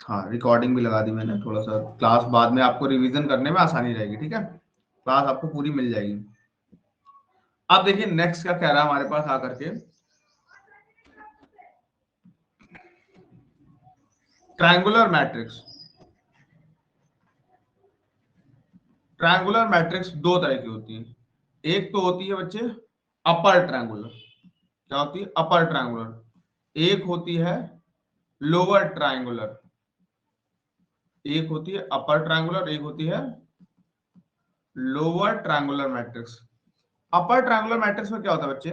हाँ, रिकॉर्डिंग भी लगा दी मैंने, थोड़ा सा क्लास बाद में आपको रिवीजन करने में आसानी रहेगी। ठीक है, क्लास आपको पूरी मिल जाएगी। अब देखिए नेक्स्ट क्या कह रहा है हमारे पास आकर के, ट्रायंगुलर मैट्रिक्स। ट्रायंगुलर मैट्रिक्स दो तरह की होती है। एक तो होती है बच्चे अपर ट्रायंगुलर। क्या होती है? Upper triangular. एक होती है लोअर ट्रायंगुलर। एक होती है अपर ट्रायंगुलर, एक होती है lower triangular matrix. Upper triangular matrix में क्या होता है बच्चे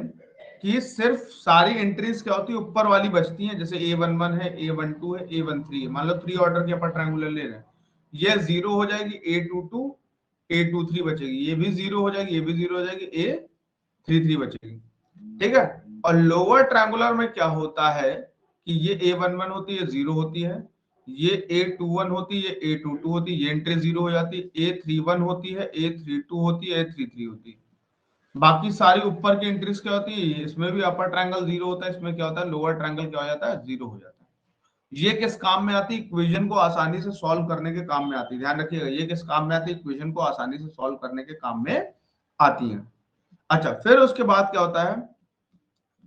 कि सिर्फ सारी एंट्रीज क्या होती है ऊपर वाली बचती हैं। जैसे A11 है, A12 है, A13 है, मान लो 3 ऑर्डर की अपर ट्रायंगुलर ले रहे हैं, ये जीरो हो जाएगी, A22 A23 बचेगी, ये भी जीरो हो जाएगी, ये भी जीरो हो जाएगी, A33 बचेगी। ठीक है। और लोअर ट्रायंगुलर में क्या होता है कि ये A11 होती है, जीरो होती है, ये A21 होती है, A22 होती है, ये एंट्री जीरो हो जाती है, A31 होती है, A32 होती है, A33 होती है। बाकी सारी ऊपर की एंट्रीज क्या होती है, इसमें भी अपर ट्रायंगल जीरो होता है, इसमें क्या होता है लोअर ट्रायंगल क्या हो जाता है, जीरो हो जाता है। ये किस काम में आती है? इक्वेशन को आसानी से सॉल्व करने के काम में आती है। ध्यान रखिएगा, ये किस काम में आती है? इक्वेशन को आसानी से सॉल्व करने के काम में आती है। अच्छा, फिर उसके बाद क्या होता है,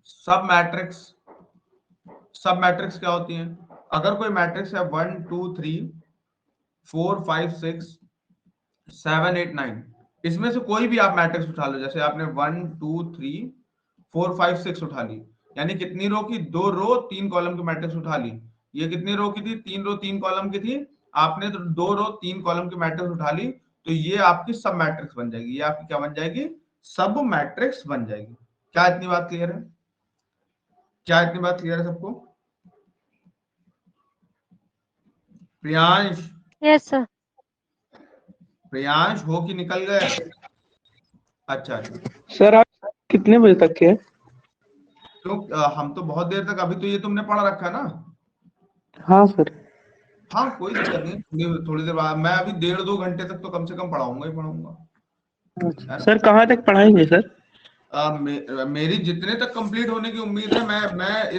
सब मैट्रिक्स। सब मैट्रिक्स क्या होती है? अगर कोई मैट्रिक्स है 1 2 3 4 5 6 7 8 9, इसमें से कोई भी आप मैट्रिक्स उठा लो। जैसे आपने 1 2 3 4 5 6 उठा ली, यानी कितनी रो की? 2 रो 3 कॉलम की मैट्रिक्स उठा ली। ये कितनी रो की थी? 3 रो 3 कॉलम की थी। आपने तो 2 रो 3 कॉलम की मैट्रिक्स उठा ली, तो ये आपकी सब मैट्रिक्स बन जाएगी। ये आपकी क्या बन जाएगी? सब मैट्रिक्स बन जाएगी। क्या इतनी बात क्लियर है? क्या इतनी बात क्लियर है सबको? Priyansh, yes sir. प्रियांश हो कि निकल गए? अच्छा अच्छा। सर आप कितने बजे तक के हैं? क्यों हम तो बहुत देर तक, अभी तो ये तुमने पढ़ रखा है ना। हाँ सर। हाँ, कोई दिक्कत नहीं, थोड़ी देर बाद मैं अभी 1.5-2 घंटे तक तो कम से कम पढ़ाऊंगा ही पढ़ाऊंगा, अच्छा है ना। सर, कहाँ तक पढ़ाएंगे सर? मेरी जितने तक कंप्लीट होने की उम्मीद है, मैं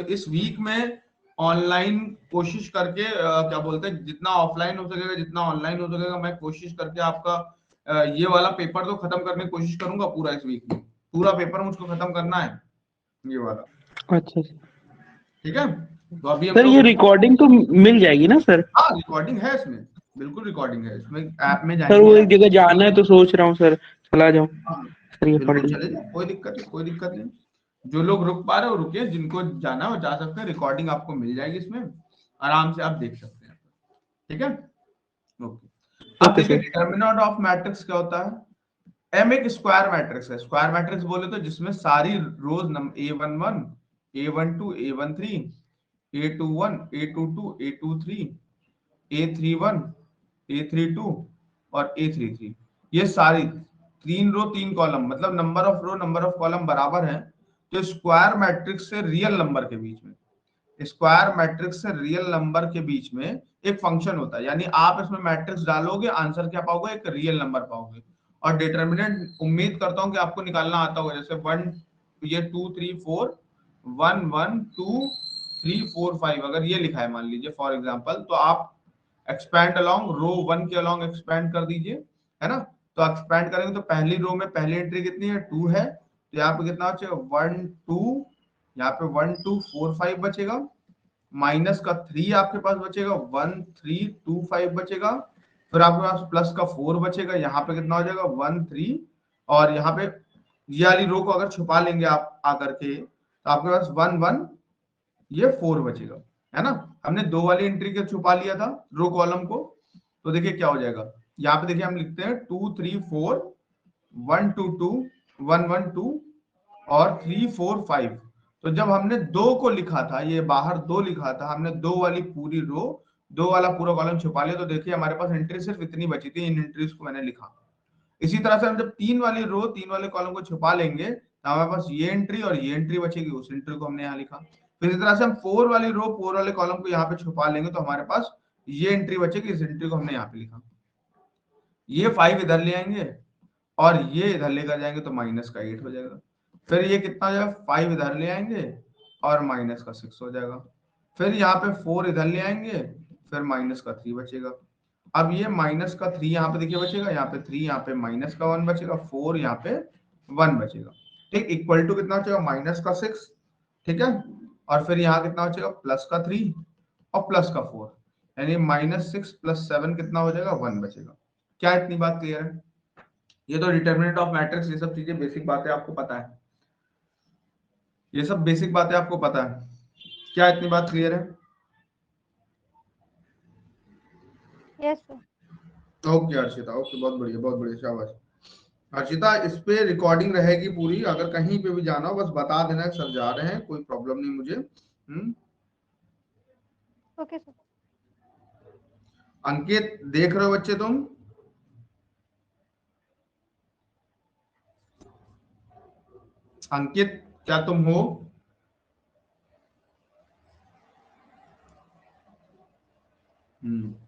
इस वीक में ऑनलाइन कोशिश करके क्या बोलते हैं, जितना ऑफलाइन हो सकेगा, जितना ऑनलाइन हो सकेगा, मैं कोशिश करके आपका ये वाला पेपर तो खत्म करने की कोशिश करूंगा पूरा इस वीक में। पूरा पेपर मुझको खत्म करना है, ये वाला। अच्छा सर। ठीक है, तो अभी हम सर ये लोग, रिकॉर्डिंग तो मिल जाएगी ना सर? हाँ रिकॉर्डिंग है इसमें, बिल्कुल रिकॉर्डिंग है इसमें, ऐप में सर वो जाएंगे एक आप। जगह जाना है तो सोच रहा हूँ सर, चला जाऊँ। हाँ, सर ये पढ़ बिल्कुल लूँ। चले जाओ, कोई दिक्कत नहीं, कोई दिक्कत नहीं। जो लोग रुक पा रहे हो रुके, जिनको जाना है वो जा सकते हैं, रिकॉर्डिंग आपको मिल जाएगी इसमें, आराम से आप देख सकते हैं। ठीक है, ओके। अब ओके देखिए सर। डिटर्मिनेंट ऑफ मैट्रिक्स क्या होता है। एम एक स्क्वायर मैट्रिक्स है। स्क्वायर मैट्रिक्स बोले तो जिसमें सारी रोज A11 A12 A13 A21 A22 A23 A31 A32 और A33, ये सारी 3 रो 3 कॉलम, मतलब number of row number of column बराबर है। तो स्क्वायर मैट्रिक्स से रियल नंबर के बीच में, स्क्वायर मैट्रिक्स से रियल नंबर के बीच में एक फंक्शन होता है, यानी आप इसमें मैट्रिक्स डालोगे, आंसर क्या पाओगे? एक रियल नंबर पाओगे। और डिटर्मिनेंट उम्मीद करता हूं कि आपको निकालना आता होगा। जैसे 1, ये 2 3 4 1 1 2 3 4 5 अगर ये लिखा है मान लीजिए फॉर एग्जांपल, तो आप एक्सपैंड अलोंग रो 1 के अलोंग एक्सपैंड कर दीजिए, है ना। तो एक्सपैंड करेंगे तो पहली रो में पहली एंट्री कितनी है? 2 है, तो यहाँ पे कितना बचेगा? 1 2, यहाँ पे 1 2 4 5 बचेगा, माइनस का 3 आपके पास बचेगा, 1 3 2 5 बचेगा, फिर आपके पास प्लस का 4 बचेगा, यहाँ पे कितना हो जाएगा? 1 3, और यहाँ पे ये वाली रो को अगर छुपा लेंगे आप आकर के, तो आपके पास 1 1, ये 4 बचेगा, है ना। हमने दो वाली एंट्री के छुपा लिया था रो कॉलम को, तो देखिए क्या हो जाएगा। यहाँ पे देखिए हम लिखते हैं 2 3 4 1 2 2 1 1 2 और 3 4 5। तो जब हमने दो को लिखा था, ये बाहर दो लिखा था, हमने दो वाली पूरी रो, दो वाला पूरा कॉलम छुपा लिया, तो देखिए हमारे पास एंट्री सिर्फ इतनी बची थी, इन एंट्रीज को मैंने लिखा। इसी तरह से हम जब तीन वाली रो तीन वाले कॉलम को छुपा लेंगे, तो हमारे पास ये एंट्री और ये एंट्री बचेगी, उस एंट्री को हमने यहाँ लिखा। फिर इस तरह से हम 4 वाली रो 4 वाले कॉलम को यहाँ पे छुपा लेंगे, तो हमारे पास ये एंट्री बचेगी, इस एंट्री को हमने यहाँ पे लिखा। ये 5 इधर ले आएंगे और ये इधर लेकर जाएंगे, तो माइनस का 8 हो जाएगा। फिर ये कितना हो जाएगा? 5 इधर ले आएंगे और माइनस का 6 हो जाएगा। फिर यहाँ पे 4 इधर ले आएंगे, फिर माइनस का 3 बचेगा। अब ये माइनस का 3 यहाँ पे देखिए बचेगा, यहाँ पे 3, यहाँ पे माइनस का 1 बचेगा, 4 यहाँ पे 1 बचेगा। ठीक, इक्वल टू कितना बचेगा, माइनस का 6। ठीक है, और फिर यहाँ कितना बचेगा, प्लस का 3 और प्लस का 4, यानी -6 + 7 कितना हो जाएगा, 1 बचेगा। क्या इतनी बात क्लियर है? ये तो डिटर्मिनेंट ऑफ मैट्रिक्स, ये सब चीजें बेसिक बातें आपको पता है, ये सब बेसिक बातें आपको पता है। क्या इतनी बात क्लियर है? Yes sir. Okay Harshita, okay, बहुत बढ़िया, बहुत बढ़िया, शाबाश हर्षिता। इस पे रिकॉर्डिंग रहेगी पूरी, अगर कहीं पे भी जाना हो बस बता देना सर जा रहे हैं, कोई प्रॉब्लम नहीं मुझे। Okay sir. अंकित देख रहे हो बच्चे तुम? अंकित क्या तुम हो?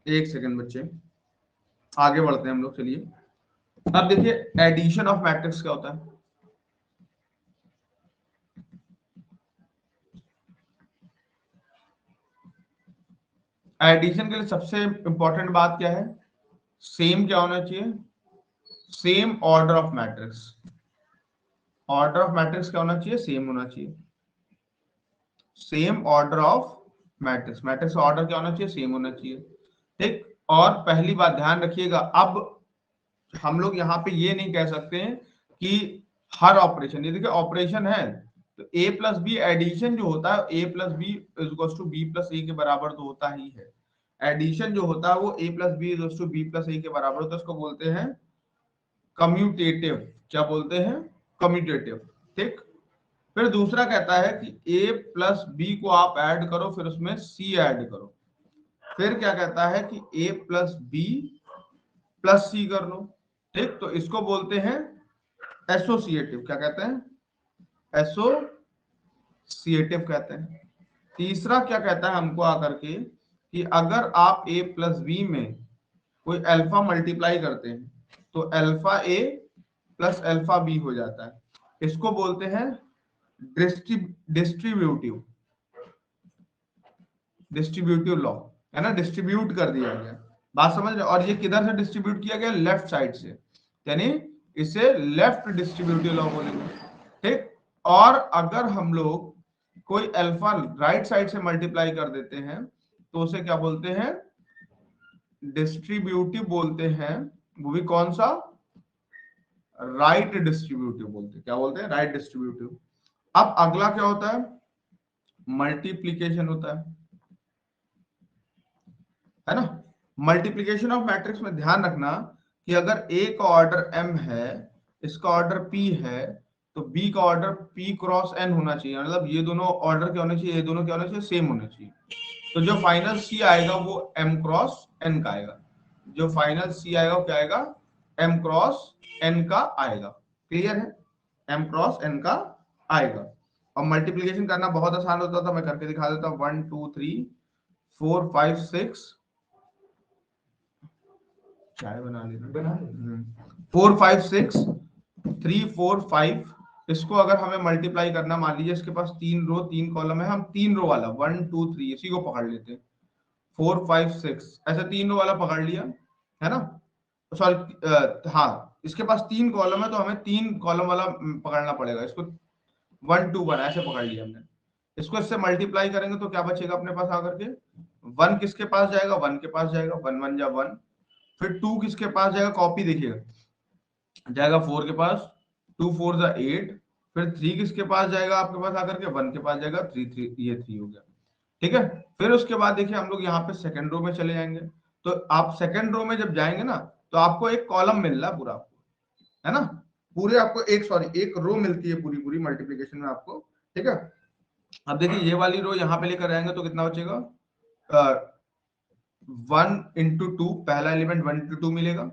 एक सेकंड बच्चे, आगे बढ़ते हैं हम लोग, चलिए। अब देखिए एडिशन ऑफ मैट्रिक्स क्या होता है। एडिशन के लिए सबसे इंपॉर्टेंट बात क्या है, सेम क्या होना चाहिए, same order of matrix. Order of matrix क्या होना चाहिए, सेम होना चाहिए। Same order of matrix, matrix order क्या होना चाहिए, सेम होना चाहिए। ठीक, और पहली बात ध्यान रखिएगा, अब हम लोग यहाँ पे ये नहीं कह सकते हैं कि हर ऑपरेशन, ये देखिए ऑपरेशन है तो a प्लस बी एडिशन जो होता है, a plus B equals to B plus A के बराबर तो होता ही है। एडिशन जो होता है वो a plus B equals to B plus A के बराबर होता है, उसको बोलते हैं कम्यूटेटिव। क्या बोलते हैं, कम्यूटेटिव। ठीक, फिर दूसरा कहता है कि a प्लस बी को आप ऐड करो, फिर उसमें c ऐड करो। फिर क्या कहता है कि a plus b plus c कर लो। ठीक, तो इसको बोलते हैं एसोसिएटिव। क्या कहते हैं, एसोसिएटिव कहते हैं। तीसरा क्या कहता है हमको आकर के कि अगर आप a प्लस बी में कोई अल्फा मल्टीप्लाई करते हैं तो अल्फा ए प्लस अल्फा बी हो जाता है, इसको बोलते हैं डिस्ट्रीब्यूटिव, डिस्ट्रीब्यूटिव लॉ, है ना, डिस्ट्रीब्यूट कर दिया गया। बात समझ रहे? और ये किधर से डिस्ट्रीब्यूट किया गया, लेफ्ट साइड से, यानी इसे लेफ्ट डिस्ट्रीब्यूटिव लॉ बोलेंगे। ठीक, और अगर हम लोग कोई अल्फा राइट साइड से मल्टीप्लाई कर देते हैं तो उसे क्या बोलते हैं, डिस्ट्रीब्यूटिव बोलते हैं। वो भी कौन सा, राइट डिस्ट्रीब्यूटिव बोलते हैं। क्या बोलते हैं, राइट डिस्ट्रीब्यूटिव। अब अगला क्या होता है, मल्टीप्लीकेशन होता है ना। मल्टीप्लीकेशन ऑफ मैट्रिक्स में ध्यान रखना कि अगर a का ऑर्डर m है, इसका ऑर्डर p है, तो b का ऑर्डर p क्रॉस n होना चाहिए। मतलब ये दोनों ऑर्डर क्या होने चाहिए, ये दोनों क्या होने चाहिए, सेम होने चाहिए। तो जो फाइनल c आएगा वो m क्रॉस n का आएगा। जो फाइनल c आएगा वो क्या आएगा, m क्रॉस n का आएगा। क्लियर है, m क्रॉस n का आएगा। और मल्टीप्लीकेशन करना बहुत आसान होता था, मैं करके दिखा देता हूँ। 1 2 3 4 5 6, चाय बना लेना, 4 5 6 3 4 5। इसको अगर हमें मल्टीप्लाई करना, मान लीजिए इसके पास 3 रो 3 कॉलम है, हम 3 रो वाला 1 2 3 इसी को पकड़ लेते हैं। 4 5 6 ऐसे 3 रो वाला पकड़ लिया, है ना। सॉरी, हाँ, इसके पास 3 कॉलम है तो हमें 3 कॉलम वाला पकड़ना पड़ेगा। इसको 1 2 1 ऐसे पकड़ लिया हमने। इसको इससे मल्टीप्लाई करेंगे तो क्या बचेगा अपने पास आकर के, 1 किसके पास जाएगा, 1 के पास जाएगा, 1 1 जा 1। फिर 2 किसके पास जाएगा, कॉपी देखिएगा, जाएगा 4 के पास, 2 4 जा 8। फिर 3 किसके पास जाएगा आपके पास आकर के, 1 के पास जाएगा, 3 3 ये 3 हो गया। ठीक है, फिर उसके बाद देखिए हम लोग यहाँ पे सेकंड रो में चले जाएंगे। तो आप सेकंड रो में जब जाएंगे ना तो आपको एक कॉलम मिल रहा है पूरा, है ना, पूरे आपको एक रो मिलती है पूरी पूरी मल्टीप्लीकेशन में आपको। ठीक है, अब देखिए ये वाली रो यहाँ पे लेकर आएंगे तो कितना बचेगा, 1 इंटू 2, पहला एलिमेंट 1 इंटू 2 मिलेगा।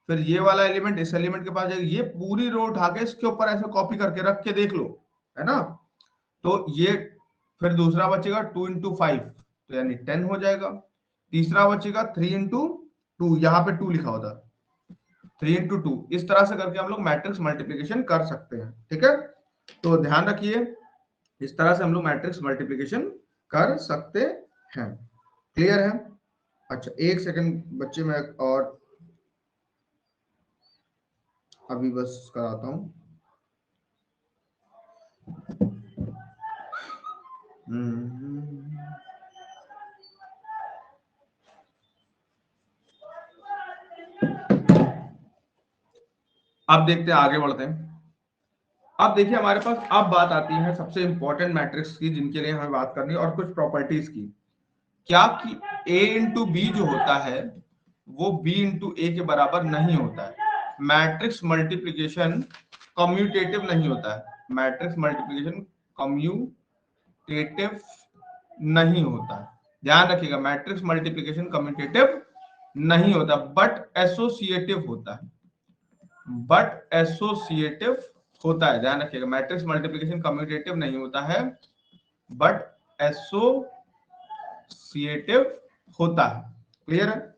फिर ये वाला एलिमेंट इस एलिमेंट के पास जाएगा, ये पूरी रो उठा के इसके ऊपर ऐसे कॉपी करके रख के देख लो, है ना। तो ये फिर दूसरा बचेगा 2 इंटू 5, तो यानी 10 हो जाएगा। तीसरा बचेगा 3 इंटू 2, यहाँ पे 2 लिखा होता, 3 इंटू 2। इस तरह से करके हम लोग मैट्रिक्स मल्टीप्लीकेशन कर सकते हैं। ठीक है, तो ध्यान रखिए, इस तरह से हम लोग मैट्रिक्स मल्टीप्लीकेशन कर सकते है। क्लियर है? अच्छा एक सेकंड बच्चे, मैं और अभी बस कराता हूं। अब देखते हैं, आगे बढ़ते हैं। अब देखिए हमारे पास अब बात आती है सबसे इंपॉर्टेंट मैट्रिक्स की, जिनके लिए हमें बात करनी है, और कुछ प्रॉपर्टीज की। क्या कि a इंटू बी जो होता है वो b इंटू ए के बराबर नहीं होता है। मैट्रिक्स मल्टीप्लीकेशन कम्यूटेटिव नहीं होता है। मैट्रिक्स मल्टीप्लीकेशन कम्यूटेटिव नहीं होता है। ध्यान रखिएगा, मैट्रिक्स मल्टीप्लीकेशन कम्यूटेटिव नहीं होता, बट एसोसिएटिव होता है। बट एसोसिएटिव होता है, ध्यान रखिएगा। मैट्रिक्स मल्टीप्लिकेशन कम्यूटेटिव नहीं होता है, बट एसोसिएटिव होता है। क्लियर है?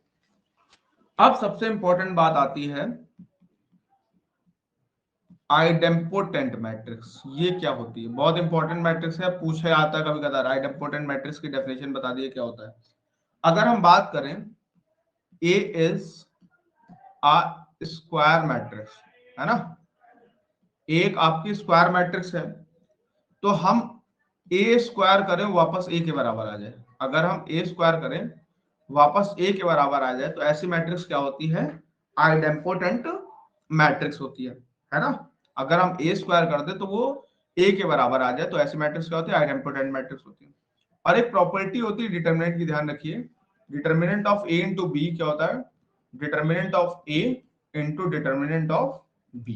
अब सबसे इंपॉर्टेंट बात आती है आइडेम्पोटेंट मैट्रिक्स। ये क्या होती है? बहुत इंपॉर्टेंट मैट्रिक्स है, पूछे आता है कभी कभार। आइडेम्पोटेंट मैट्रिक्स की डेफिनेशन बता दिए क्या होता है। अगर हम बात करें ए इज अ स्क्वायर मैट्रिक्स, है ना, एक आपकी स्क्वायर मैट्रिक्स है, तो हम ए स्क्वायर करें वापस ए के बराबर आ जाए। अगर हम ए स्क्वायर करें वापस ए के बराबर आ जाए तो ऐसी मैट्रिक्स क्या होती है? आइडेम्पोटेंट मैट्रिक्स होती है ना। अगर हम ए स्क्वायर कर दे तो वो ए के बराबर आ जाए तो ऐसी मैट्रिक्स क्या होती है? आइडेम्पोटेंट मैट्रिक्स होती है। और एक प्रॉपर्टी होती है डिटर्मिनेंट की, ध्यान रखिए। Determinant of A into B क्या होता है? Determinant of A into determinant of B.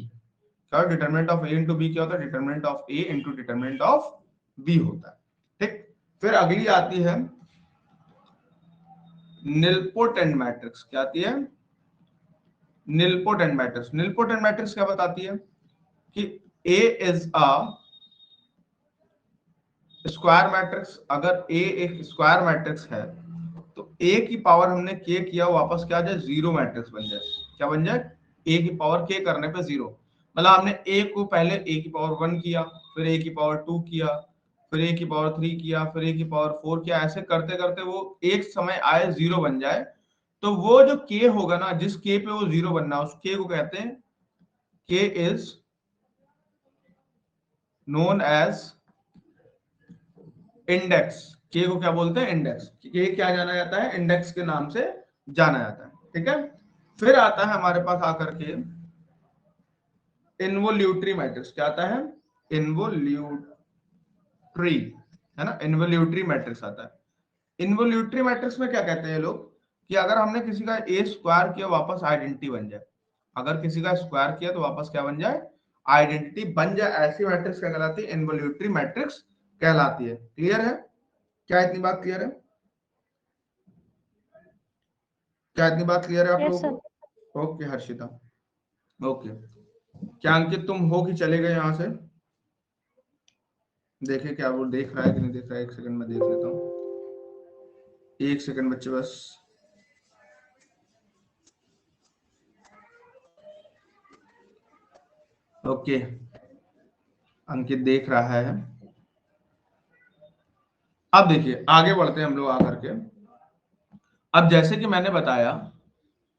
क्या determinant of A into B क्या होता है? Determinant of A into determinant of B होता है। ठीक, फिर अगली आती है निलपोटेंट मैट्रिक्स। क्या आती है? Nilpotent matrix. निलपोटेंट मैट्रिक्स क्या बताती है कि ए इज अ स्क्वायर मैट्रिक्स। अगर ए एक स्क्वायर मैट्रिक्स है तो ए की पावर हमने के किया, वापस क्या आ जाए? जीरो मैट्रिक्स बन जाए। क्या बन जाए? ए की पावर के करने पे जीरो। मतलब हमने ए को पहले ए की पावर 1 किया, फिर ए की पावर 2 किया, फिर ए की पावर 3 किया, फिर ए की पावर 4 किया, ऐसे करते करते वो एक समय आए जीरो बन जाए। तो वो जो के होगा ना, जिस के पे वो जीरो बनना, उस के को कहते हैं, के इज नोन एज इंडेक्स। के को क्या बोलते हैं? इंडेक्स। के क्या जाना जाता है? इंडेक्स के नाम से जाना जाता है। ठीक है, फिर आता है हमारे पास आकर के इन्वोल्यूटरी मैट्रिक्स। क्या आता है? इन्वोल्यूटरी, है ना, इन्वोल्यूटरी मैट्रिक्स आता है। इन्वोल्यूटरी मैट्रिक्स में क्या कहते हैं लोग कि अगर हमने किसी का ए स्क्वायर किया वापस आइडेंटिटी बन जाए। अगर किसी का स्क्वायर किया तो वापस क्या बन जाए? आइडेंटिटी बन जाए। ऐसी मैट्रिक्स क्या कहलाती है? इन्वोल्यूटरी मैट्रिक्स कहलाती है। क्लियर है? क्या इतनी बात क्लियर है? क्या इतनी बात क्लियर है आप Yes, लोगों sir. को? Okay Harshita, okay. क्या अंकित तुम हो कि चले गए यहाँ से? देखे क्या वो देख रहा है कि नहीं देख रहा है? एक सेकंड में देख लेता हूँ। एक सेकंड बच्चे बस। ओके, अंकित देख रहा है। अब देखिए आगे बढ़ते हैं हम लोग आकर के। अब जैसे कि मैंने बताया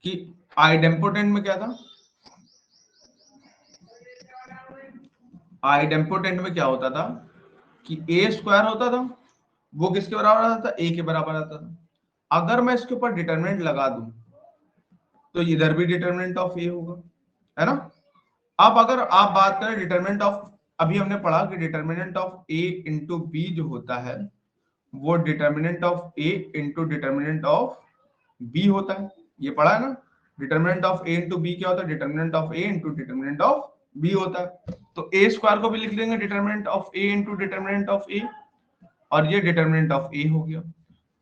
कि आइडेम्पोटेंट में क्या था? आइडेम्पोटेंट में क्या होता था कि ए स्क्वायर होता था, वो किसके बराबर आता था? ए के बराबर आता था। अगर मैं इसके ऊपर डिटरमिनेंट लगा दूं तो इधर भी डिटरमिनेंट ऑफ ए होगा, है ना। अब अगर आप बात करें डिटरमिनेंट ऑफ, अभी हमने पढ़ा कि determinant of A into B जो होता है वो determinant of A into determinant of B होता है। ये पढ़ा है ना। Determinant of A into B क्या होता है? Determinant of A into determinant of B होता है। तो ए स्क्वायर को भी लिख देंगे determinant of A into determinant of A, और ये डिटरमिनेंट ऑफ ए हो गया।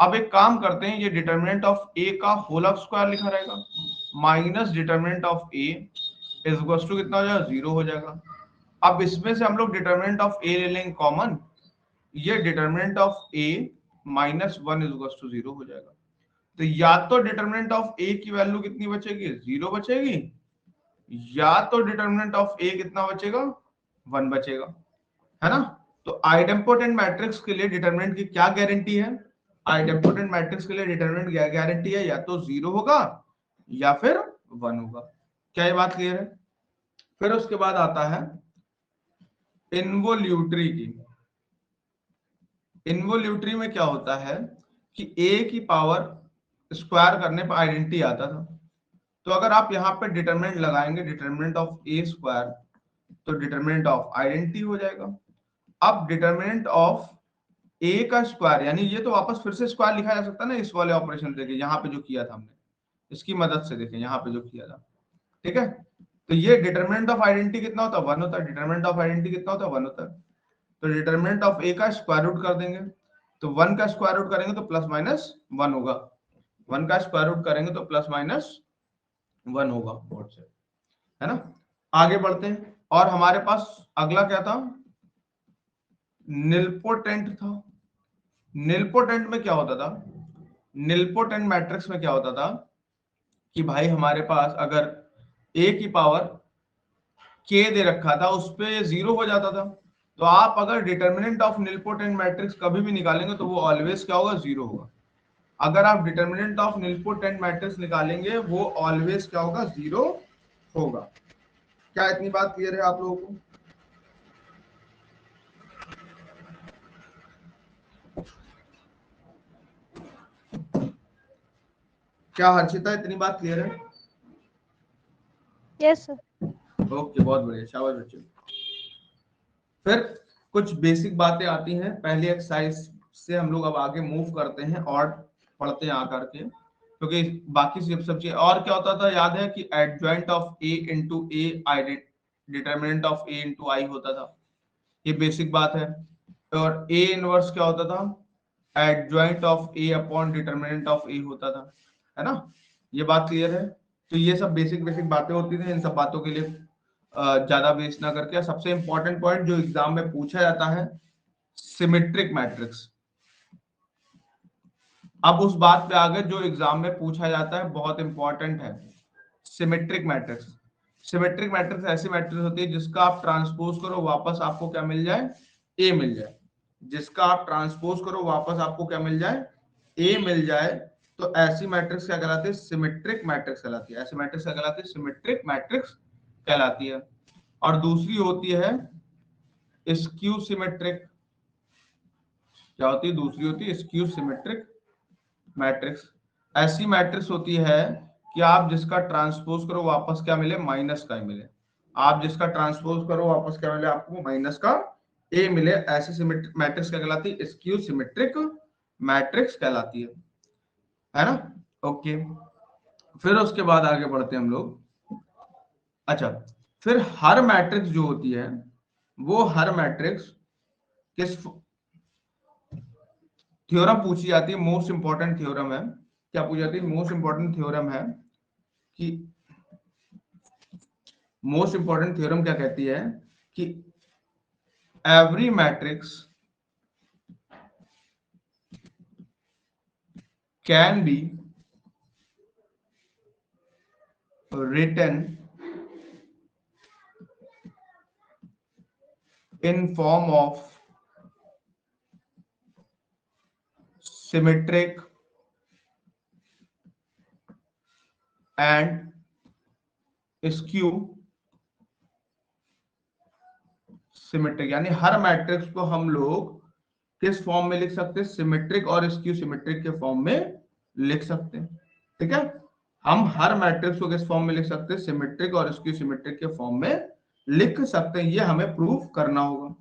अब एक काम करते हैं, ये डिटरमिनेंट ऑफ ए का होल स्क्वायर लिखा रहेगा minus determinant of A is equal to कितना हो जाएगा? जीरो हो जाएगा। अब इसमें से हम लोग डिटरमिनेंट ऑफ ए ले लेंगे कॉमन, ये determinant of A minus 1 is equal to zero हो जाएगा। तो या तो डिटरमिनेंट ऑफ ए की वैल्यू कितनी बचेगी? जीरो बचेगी, या तो डिटरमिनेंट ऑफ ए कितना बचेगा? 1 बचेगा, है ना। तो आइडेम्पोटेंट मैट्रिक्स के लिए डिटरमिनेंट की क्या गारंटी है? आइडेम्पोटेंट मैट्रिक्स के लिए डिटरमिनेंट गारंटी है, या तो 0 होगा या फिर 1 होगा। क्या ये बात क्लियर है? फिर उसके बाद आता है इन्वोल्यूटरी की। इन्वोल्यूटरी में क्या होता है कि a की पावर स्क्वायर करने पर आइडेंटिटी आता था। तो अगर आप यहाँ पे डिटरमिनेंट लगाएंगे, डिटरमिनेंट ऑफ a स्क्वायर, तो डिटरमिनेंट ऑफ आइडेंटिटी हो जाएगा। अब डिटरमिनेंट ऑफ a का स्क्वायर, यानी ये तो वापस फिर से स्क्वायर लिखा जा सकता है ना, इस वाले ऑपरेशन से। यहाँ पे जो किया था हमने, इसकी मदद से देखें यहाँ पे जो किया था, ठीक है। तो ये डिटरमिनेंट ऑफ आइडेंटिटी कितना होता है? 1 होता है। डिटरमिनेंट ऑफ आइडेंटिटी कितना होता है? 1 होता है। तो डिटरमिनेंट ऑफ a का स्क्वायर रूट कर देंगे, तो 1 का स्क्वायर रूट करेंगे तो प्लस माइनस 1 होगा। 1 का स्क्वायर रूट करेंगे तो प्लस माइनस 1 होगा, है ना। आगे बढ़ते हैं, और हमारे पास अगला क्या था? निलपोटेंट था। निलपोटेंट में क्या होता था? निलपोटेंट मैट्रिक्स में क्या होता था कि भाई हमारे पास अगर a की पावर k दे रखा था, उस पे 0 हो जाता था। तो आप अगर डिटरमिनेंट ऑफ निलपोटेंट मैट्रिक्स कभी भी निकालेंगे तो वो ऑलवेज क्या होगा? 0 होगा। अगर आप डिटरमिनेंट ऑफ निलपोटेंट मैट्रिक्स निकालेंगे, वो ऑलवेज क्या होगा? 0 होगा। क्या इतनी बात क्लियर है आप लोगों को? क्या हर्षिता, इतनी बात क्लियर है? Yes sir. ओके, बहुत बढ़िया, शाबाश बच्चों। फिर कुछ बेसिक बातें आती हैं पहली एक्सरसाइज से, हम लोग अब आगे मूव करते हैं और पढ़ते हैं आकर के, क्योंकि बाकी सब चीज। और क्या होता था याद है कि adjoint of a into A determinant of a into I होता था, ये बेसिक बात है। और a इनवर्स क्या होता था? Adjoint of a upon determinant of a होता था, है ना। ये बात क्लियर है? तो ये सब बेसिक बेसिक बातें होती थी। इन सब बातों के लिए ज्यादा वेस्ट ना करके, सबसे इंपॉर्टेंट पॉइंट जो एग्जाम में पूछा जाता है, सिमेट्रिक मैट्रिक्स। अब उस बात पे आगे जो एग्जाम में पूछा जाता है, बहुत इंपॉर्टेंट है, सिमेट्रिक मैट्रिक्स। सिमेट्रिक मैट्रिक्स ऐसी मैट्रिक्स होती है जिसका आप ट्रांसपोज करो, वापस आपको क्या मिल जाए? ए मिल जाए। जिसका आप ट्रांसपोज करो, वापस आपको क्या मिल जाए? ए मिल जाए। तो ऐसी मैट्रिक्स क्या कहलाती है? सिमेट्रिक मैट्रिक्स कहलाती है। ऐसी मैट्रिक्स क्या कहलाती है? सिमेट्रिक मैट्रिक्स कहलाती है। और दूसरी होती है स्क्यू सिमेट्रिक। क्या होती है? दूसरी होती है स्क्यू सिमेट्रिक मैट्रिक्स। ऐसी मैट्रिक्स होती है कि आप जिसका ट्रांसपोज करो, वापस क्या मिले? माइनस का ही मिले। आप जिसका ट्रांसपोज करो, वापस क्या मिले? आपको माइनस का ए मिले। ऐसी मैट्रिक्स क्या कहलाती है? स्क्यू सिमेट्रिक मैट्रिक्स कहलाती है ना। ओके, फिर उसके बाद आगे बढ़ते हैं हम लोग। अच्छा, फिर हर मैट्रिक्स जो होती है, वो हर मैट्रिक्स किस थ्योरम पूछी जाती है? मोस्ट इंपॉर्टेंट थ्योरम है। क्या पूछी जाती है? मोस्ट इंपॉर्टेंट थ्योरम है कि मोस्ट इंपॉर्टेंट थ्योरम क्या कहती है कि every matrix can B written in form of symmetric and skew symmetric. यानी हर मैट्रिक्स को हम लोग किस फॉर्म में लिख सकते हैं? सिमेट्रिक और स्क्यू सिमेट्रिक के फॉर्म में लिख सकते हैं, ठीक है। हम हर मैट्रिक्स को किस फॉर्म में लिख सकते हैं? सिमेट्रिक और स्क्यू सिमेट्रिक के फॉर्म में लिख सकते हैं। ये हमें प्रूफ करना होगा,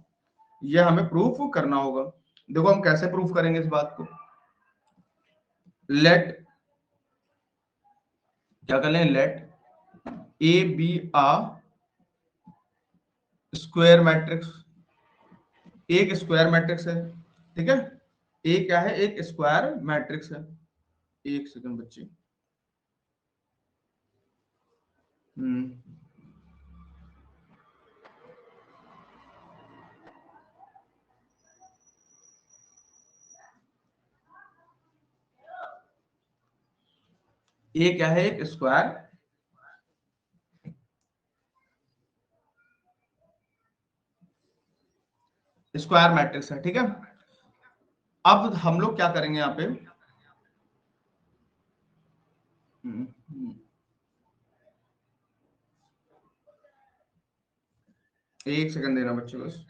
ये हमें प्रूफ करना होगा। देखो हम कैसे प्रूफ करेंगे इस बात को। लेट क्या कर लें? Let A be a square matrix. एक स्क्वायर मैट्रिक्स है, ठीक है। ए क्या है? एक स्क्वायर मैट्रिक्स है। एक सेकंड बच्चे, ए क्या है? एक स्क्वायर मैट्रिक्स है, ठीक है। अब हम लोग क्या करेंगे यहाँ पे, एक सेकंड देना बच्चे बस।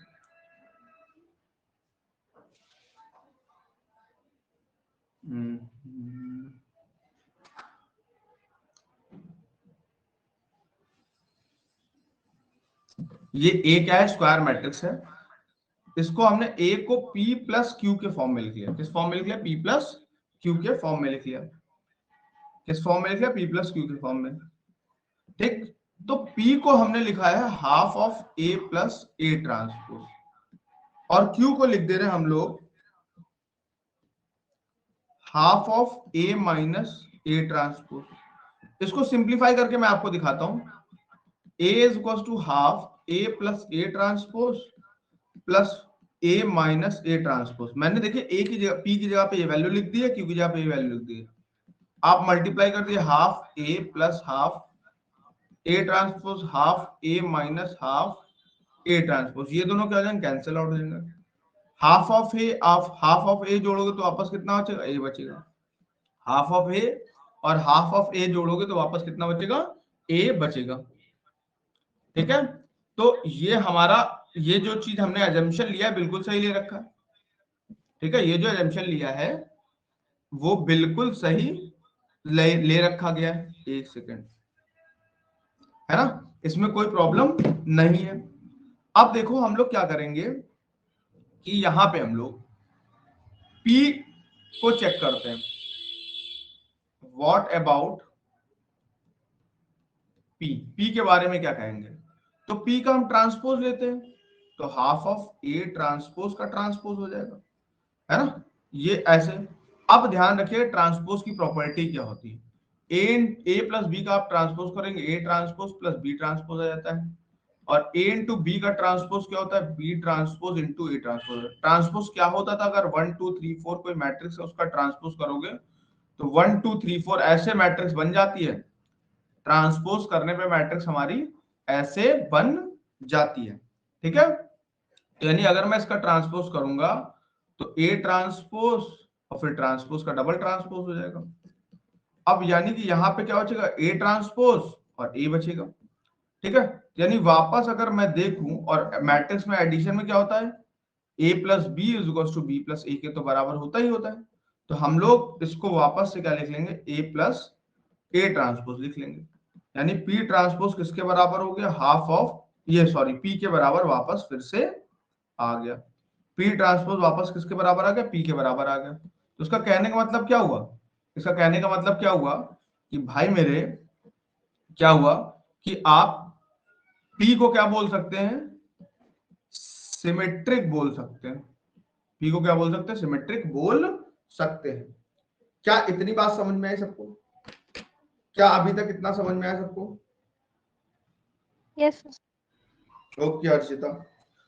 ये ए क्या है, स्क्वायर मैट्रिक्स है। इसको हमने ए को P प्लस क्यू के फॉर्म में लिख लिया। किस फॉर्म में लिख लिया? P प्लस क्यू के फॉर्म में लिख लिया। किस फॉर्म में लिख लिया? P प्लस क्यू के फॉर्म में। ठीक, तो P को हमने लिखा है half of A plus A transpose, और Q को लिख दे रहे हैं हम लोग half of A minus A transpose. इसको सिंप्लीफाई करके मैं आपको दिखाता हूं। A is equal to half A plus A transpose plus A minus A transpose. मैंने देखिए A की जगह, P की जगह पे ये वैल्यू लिख दी है, Q की जगह पे ये वैल्यू लिख दी है। आप मल्टीप्लाई कर दिए half A plus half A transpose half A minus half A transpose, ये दोनों क्या हो जाएंगे? कैंसिल आउट हो जाएंगे। हाफ ऑफ A, आप हाफ ऑफ A जोड़ोगे तो वापस कितना बचेगा? A बचेगा। हाफ ऑफ A और हाफ ऑफ A जोड़ोगे तो वापस कितना बचेगा? A बचेगा। ठीक है, तो ये हमारा, ये जो चीज हमने अजम्पशन लिया है बिल्कुल सही ले रखा है। ठीक है, ये जो अजम्पशन लिया है वो बिल्कुल सही ले रखा गया है। एक सेकेंड, है ना, इसमें कोई प्रॉब्लम नहीं है। अब देखो हम लोग क्या करेंगे कि यहां पे हम लोग P को चेक करते हैं। व्हाट अबाउट P के बारे में क्या कहेंगे? तो P का हम ट्रांसपोज लेते हैं, तो हाफ ऑफ A ट्रांसपोज का ट्रांसपोज हो जाएगा, है ना, ये ऐसे। अब ध्यान रखिए ट्रांसपोज की प्रॉपर्टी क्या होती है। ए प्लस बी का आप ट्रांसपोज करेंगे, A transpose plus B transpose आ जाता है। और A इंटू बी का ट्रांसपोज क्या होता है? B transpose into A transpose. Transpose क्या होता था? अगर 1 2 3 4 कोई मैट्रिक्स है उसका ट्रांसपोज करोगे तो 1 2 3 4 ऐसे मैट्रिक्स बन जाती है। ट्रांसपोज करने पे मैट्रिक्स हमारी ऐसे बन जाती है। ठीक है, यानी अगर मैं इसका ट्रांसपोज करूंगा तो A ट्रांसपोज और फिर ट्रांसपोज का डबल ट्रांसपोज हो जाएगा। अब यानी कि यहाँ पे क्या बचेगा? A ट्रांसपोज और A बचेगा। ठीक है, यानी वापस अगर मैं देखूं, और मैट्रिक्स में एडिशन में क्या होता है? A plus B is equal to B plus A के तो बराबर होता ही होता है। तो हम लोग इसको वापस से क्या लिख लेंगे? A प्लस A ट्रांसपोज लिख लेंगे। यानी P ट्रांसपोज किसके बराबर हो गया? हाफ ऑफ, ये सॉरी, P के बराबर वापस फिर से आ गया। P ट्रांसपोज वापस किसके बराबर आ गया? P के बराबर आ गया। तो इसका कहने का मतलब क्या हुआ? इसका कहने का मतलब क्या हुआ कि भाई मेरे, क्या हुआ कि आप P को क्या बोल सकते हैं? सिमेट्रिक बोल सकते हैं। P को क्या बोल सकते हैं? सिमेट्रिक बोल सकते हैं। क्या इतनी बात समझ में आई सबको? क्या अभी तक इतना समझ में आया सबको? यस ओके हर्षिता,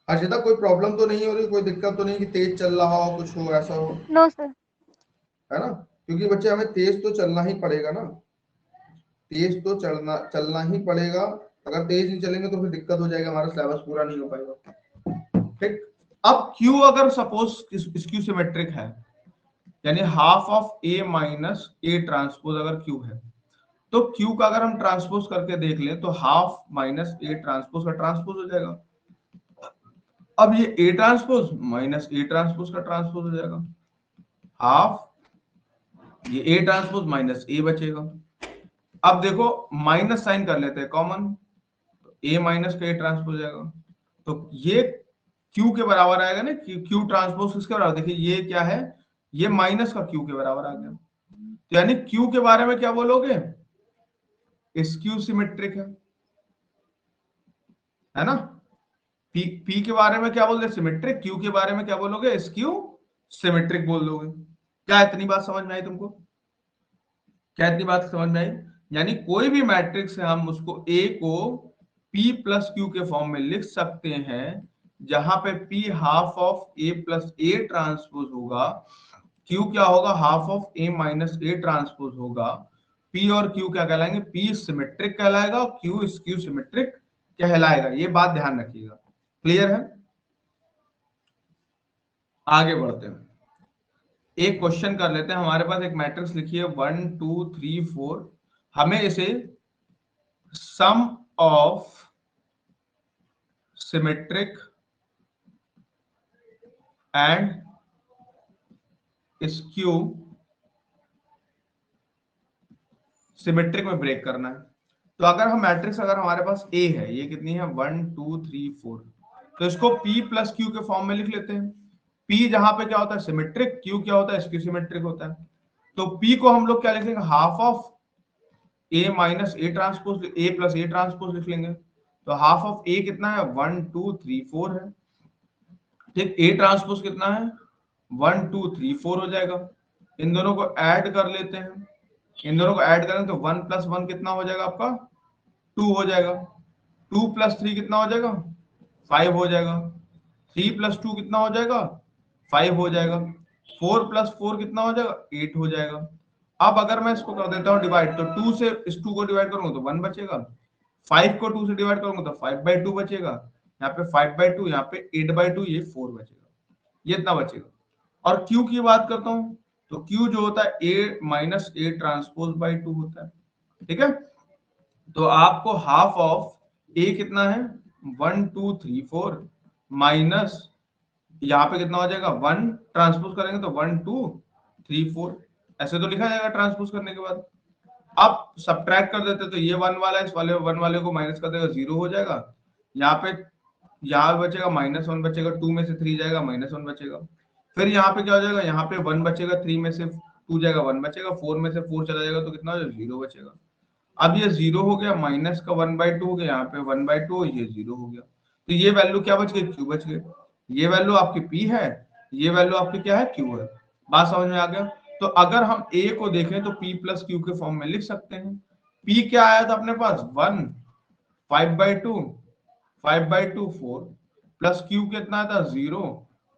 हर्षिता कोई प्रॉब्लम तो नहीं हो रही, कोई दिक्कत तो नहीं कि तेज चल रहा हो, कुछ हो ऐसा हो? No sir. है ना, क्योंकि बच्चे हमें तेज तो चलना ही पड़ेगा ना, तेज तो चलना ही पड़ेगा। अगर तेज नहीं चलेंगे तो फिर दिक्कत हो जाएगा, हमारा सिलेबस पूरा नहीं हो पाएगा। ठीक, अब Q अगर सपोज स्क्यू सिमेट्रिक है, यानी half of A minus A transpose अगर Q है, तो Q का अगर हम ट्रांसपोज करके देख लें तो हाफ माइनस A ट्रांसपोज का ट्रांसपोज हो जाएगा। अब ये A transpose minus A transpose का ट्रांसपोज हो जाएगा। हाफ ये A ट्रांसपोज माइनस A बचेगा। अब देखो माइनस साइन कर लेते हैं कॉमन, A माइनस का A ट्रांसपोज हो जाएगा। तो ये Q के बराबर आएगा ना, Q ट्रांसपोज किसके बराबर? देखिए ये क्या है? ये माइनस का Q के बराबर आ गया। तो यानी Q के बारे में क्या बोलोगे? स्क्यू सिमेट्रिक है ना। P के बारे में क्या बोल रहे? सिमेट्रिक। Q के बारे में क्या बोलोगे? स्क्यू सिमेट्रिक बोल दोगे। क्या इतनी बात समझ में आई तुमको? क्या इतनी बात समझ में आई? यानी कोई भी मैट्रिक्स है हम उसको A को P प्लस Q के फॉर्म में लिख सकते हैं, जहां पे P half of A plus A transpose होगा, Q क्या होगा? Half of A minus A transpose होगा। P और Q क्या कहलाएंगे? P सिमेट्रिक कहलाएगा और Q स्क्यू सिमेट्रिक कहलाएगा। ये बात ध्यान रखिएगा। क्लियर है? आगे बढ़ते हैं। एक क्वेश्चन कर लेते हैं। हमारे पास एक मैट्रिक्स लिखी है 1 2 3 4, हमें इसे sum of symmetric and skew symmetric में ब्रेक करना है। तो अगर हम मैट्रिक्स, अगर हमारे पास ए है, ये कितनी है 1 2 3 4, तो इसको P प्लस क्यू के फॉर्म में लिख लेते हैं। P जहां पे क्या होता है सिमेट्रिक, Q क्या होता है स्क्यू सिमेट्रिक होता है। तो P को हम लोग क्या लिखेंगे, half of A minus A transpose, A plus A transpose लिख लेंगे। तो हाफ ऑफ A कितना है 1 2 3 4 है। ठीक, A ट्रांसपोज कितना है 1 2 3 4 हो जाएगा। इन दोनों को ऐड कर लेते हैं। इन दोनों को ऐड करें तो 1 प्लस 1 कितना हो जाएगा आपका 2 हो जाएगा। 2 प्लस 3 कितना हो जाएगा 5 हो जाएगा। 3 प्लस 2 कितना हो जाएगा 5 हो जाएगा। 4 प्लस 4 कितना हो जाएगा 8 हो जाएगा। अब अगर मैं इसको कर देता हूँ डिवाइड, तो 2 से इस 2 को डिवाइड करूंगा तो 1 बचेगा। 5 को 2 से डिवाइड करूंगा तो 5/2 बचेगा। यहाँ पे 5/2, यहाँ पे 8/2, ये 4 बचेगा। ये इतना बचेगा। और Q की बात करता हूँ तो Q जो होता है A minus A transpose by 2 होता है। ठीक है, तो आपको हाफ ऑफ A कितना है 1 2 3 4 माइनस यहाँ पे कितना हो जाएगा 1 ट्रांसपोज करेंगे तो 1 2 3 4, ऐसे तो लिखा जाएगा ट्रांसपोज करने के बाद। अब सब्ट्रैक्ट कर देते तो ये 1 वाला इस वाले 1 वाले को माइनस कर देगा 0 हो जाएगा। यहाँ पे यहाँ बचेगा -1 बचेगा, 2 में से 3 जाएगा -1 बचेगा। फिर यहाँ पे क्या हो जाएगा, यहाँ पे 1 बचेगा, 3 में से 2 जाएगा 1 बचेगा, 4 में से 4 चला जाएगा तो कितना हो जाएगा 0 बचेगा। अब ये 0 हो गया, माइनस का 1/2 हो गया, यहाँ पे 1/2, ये 0 हो गया। तो ये वैल्यू क्या बच गई Q बच गई। ये वैल्यू आपकी P है, ये वैल्यू आपकी क्या है Q है। बात समझ में आ गया। तो अगर हम A को देखें तो P प्लस Q के फॉर्म में लिख सकते हैं। P क्या आया था अपने पास 1 5/2 5/2 4 प्लस Q कितना था 0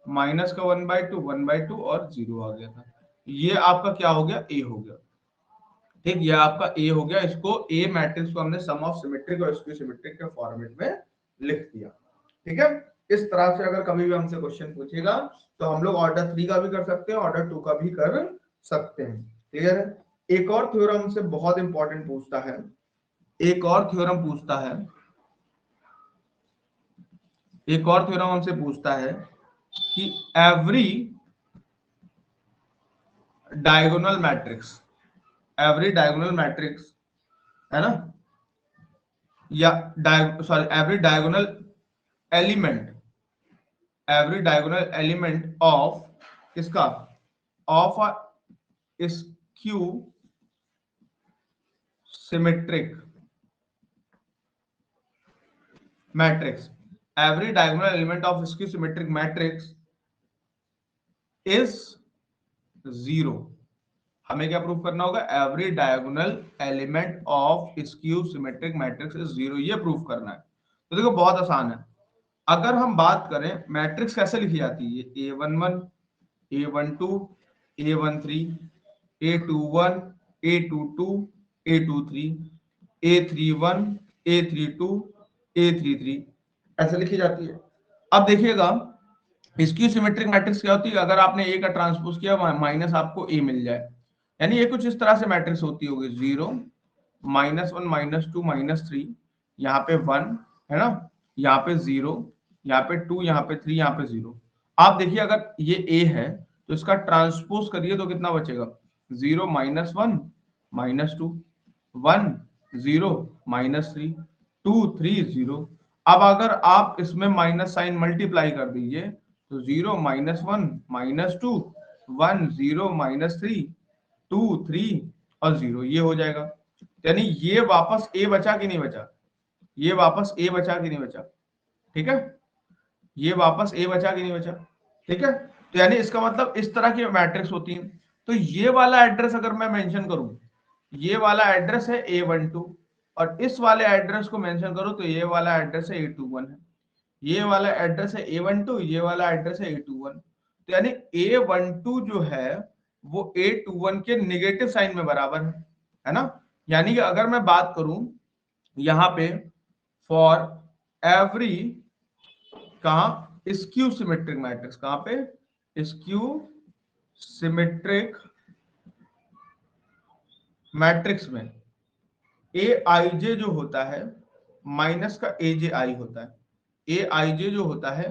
माइनस का 1/2 और 0 आ गया था। ये आपका क्या हो गया A हो गया। ठीक, ये आपका A हो गया। इसको A मैट्रिक्स को हमने सम ऑफ सिमेट्रिक और स्क्यू सिमेट्रिक के फॉर्मेट में लिख दिया। ठीक है, इस तरह से अगर कभी भी हमसे क्वेश्चन पूछेगा तो हम लोग ऑर्डर 3 का भी कर सकते हैं, ऑर्डर 2 का भी कर सकते हैं। क्लियर है। एक और थ्योरम हमसे बहुत इंपॉर्टेंट पूछता है, एक और थ्योरम पूछता है, एक और थ्योरम हमसे पूछता है कि every diagonal matrix, every diagonal matrix है ना, या sorry every diagonal element, every diagonal element of किसका, of skew symmetric matrix, every diagonal element of skew symmetric matrix is 0। हमें क्या प्रूफ करना होगा, every diagonal element of skew symmetric matrix is 0, ये proof करना है। तो देखो बहुत आसान है। अगर हम बात करें मैट्रिक्स कैसे लिखी जाती है, A11 A12 A13 A21 A22 A23 A31 A32 A33 ऐसे लिखी जाती है। अब देखिएगा स्क्यू सिमेट्रिक मैट्रिक्स क्या होती है, अगर आपने A का ट्रांसपोज किया माइनस आपको A मिल जाए, यानी ये कुछ इस तरह से मैट्रिक्स होती होगी 0 -1 -2 -3, यहाँ पे 1 है ना, यहाँ पे 0, यहाँ पे 2, यहाँ पे 3, यहाँ पे 0। आप देखिए अगर ये A है तो इसका ट्रांसपोज करिए तो कितना बचेगा 0 -1 -2 1 0 -3 2 3 0। अब अगर आप इसमें माइनस साइन मल्टीप्लाई कर दीजिए तो 0 -1 -2 1 0 -3 2 3 और 0, ये हो जाएगा। यानी ये वापस A बचा कि नहीं बचा, ये वापस A बचा कि नहीं बचा। ठीक है, ये वापस A बचा कि नहीं बचा। ठीक है, तो यानी इसका मतलब इस तरह की मैट्रिक्स होती है। तो ये वाला एड्रेस अगर मैं मेंशन करूं, ये वाला एड्रेस है A12 और इस वाले एड्रेस को मेंशन करूं तो ये वाला एड्रेस है A21 है, ये वाला एड्रेस है A12, ये वाला एड्रेस है A21। तो यानी A12 जो है वो A21 के निगेटिव साइन में बराबर है ना। यानी कि अगर मैं बात करूं यहाँ पे फॉर एवरी कहा स्क्यू सिमेट्रिक मैट्रिक्स, कहां पे स्क्यू सिमेट्रिक मैट्रिक्स में ए आई जे जो होता है माइनस का ए जे आई होता है, ए आई जे जो होता है